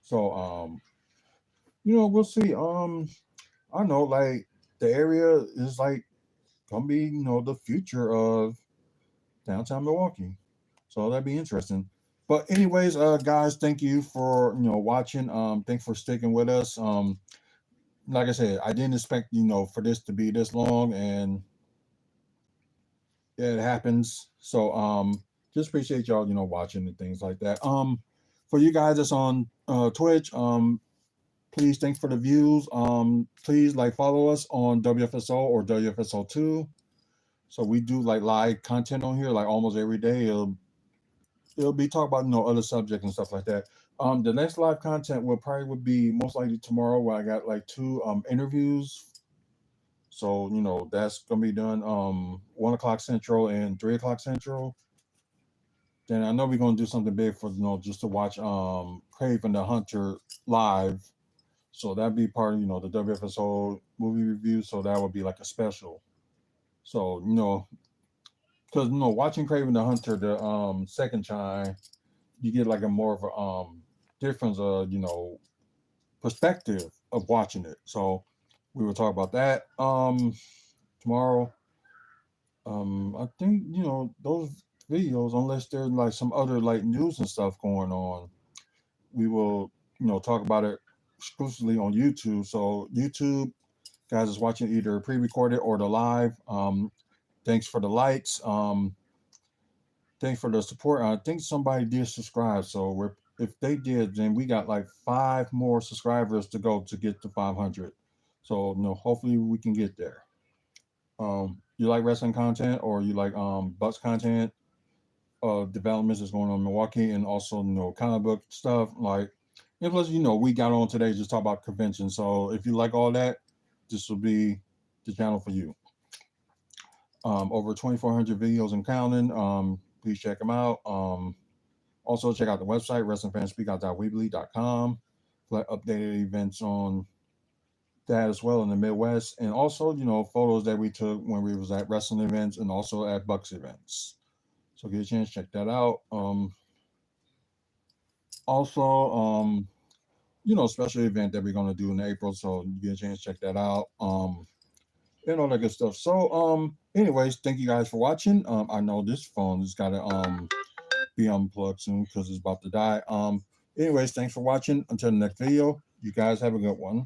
Speaker 1: so we'll see I don't know like the area is like gonna be the future of downtown Milwaukee. So that'd be interesting. But anyways, guys, thank you for watching. Thanks for sticking with us. Like I said, I didn't expect for this to be this long, and yeah, it happens. So just appreciate y'all watching and things like that. For you guys that's on Twitch, please thanks for the views. Please like follow us on WFSO or WFSO2. So we do like live content on here like almost every day. It'll be talk about other subjects and stuff like that. The next live content will probably would be most likely tomorrow where I got like two interviews. So that's gonna be done 1 o'clock Central and 3 o'clock Central. Then I know we're gonna do something big for just to watch Craven the Hunter live. So that'd be part of the WFSO movie review. So that would be like a special. So because watching Craven the Hunter the second time, you get like a more of a difference of perspective of watching it. So we will talk about that tomorrow. I think those videos, unless there's like some other like news and stuff going on, we will talk about it exclusively on YouTube. So YouTube guys is watching either pre-recorded or the live. Thanks for the likes. Thanks for the support. I think somebody did subscribe. So if they did, then we got like 5 more subscribers to go to get to 500. So hopefully we can get there. You like wrestling content or you like Bucks content? Developments that's going on in Milwaukee, and also comic book stuff like. And plus, we got on today just talk about convention. So if you like all that, this will be the channel for you. Over 2,400 videos and counting. Please check them out. Also check out the website wrestlingfanspeakout.weebly.com for updated events on that as well in the Midwest, and also photos that we took when we was at wrestling events and also at Bucks events. So get a chance, check that out. Also, special event that we're gonna do in April. So you get a chance, check that out. And all that good stuff. So, anyways, thank you guys for watching. I know this phone has got to be unplugged soon because it's about to die. Anyways, thanks for watching. Until the next video, you guys have a good one.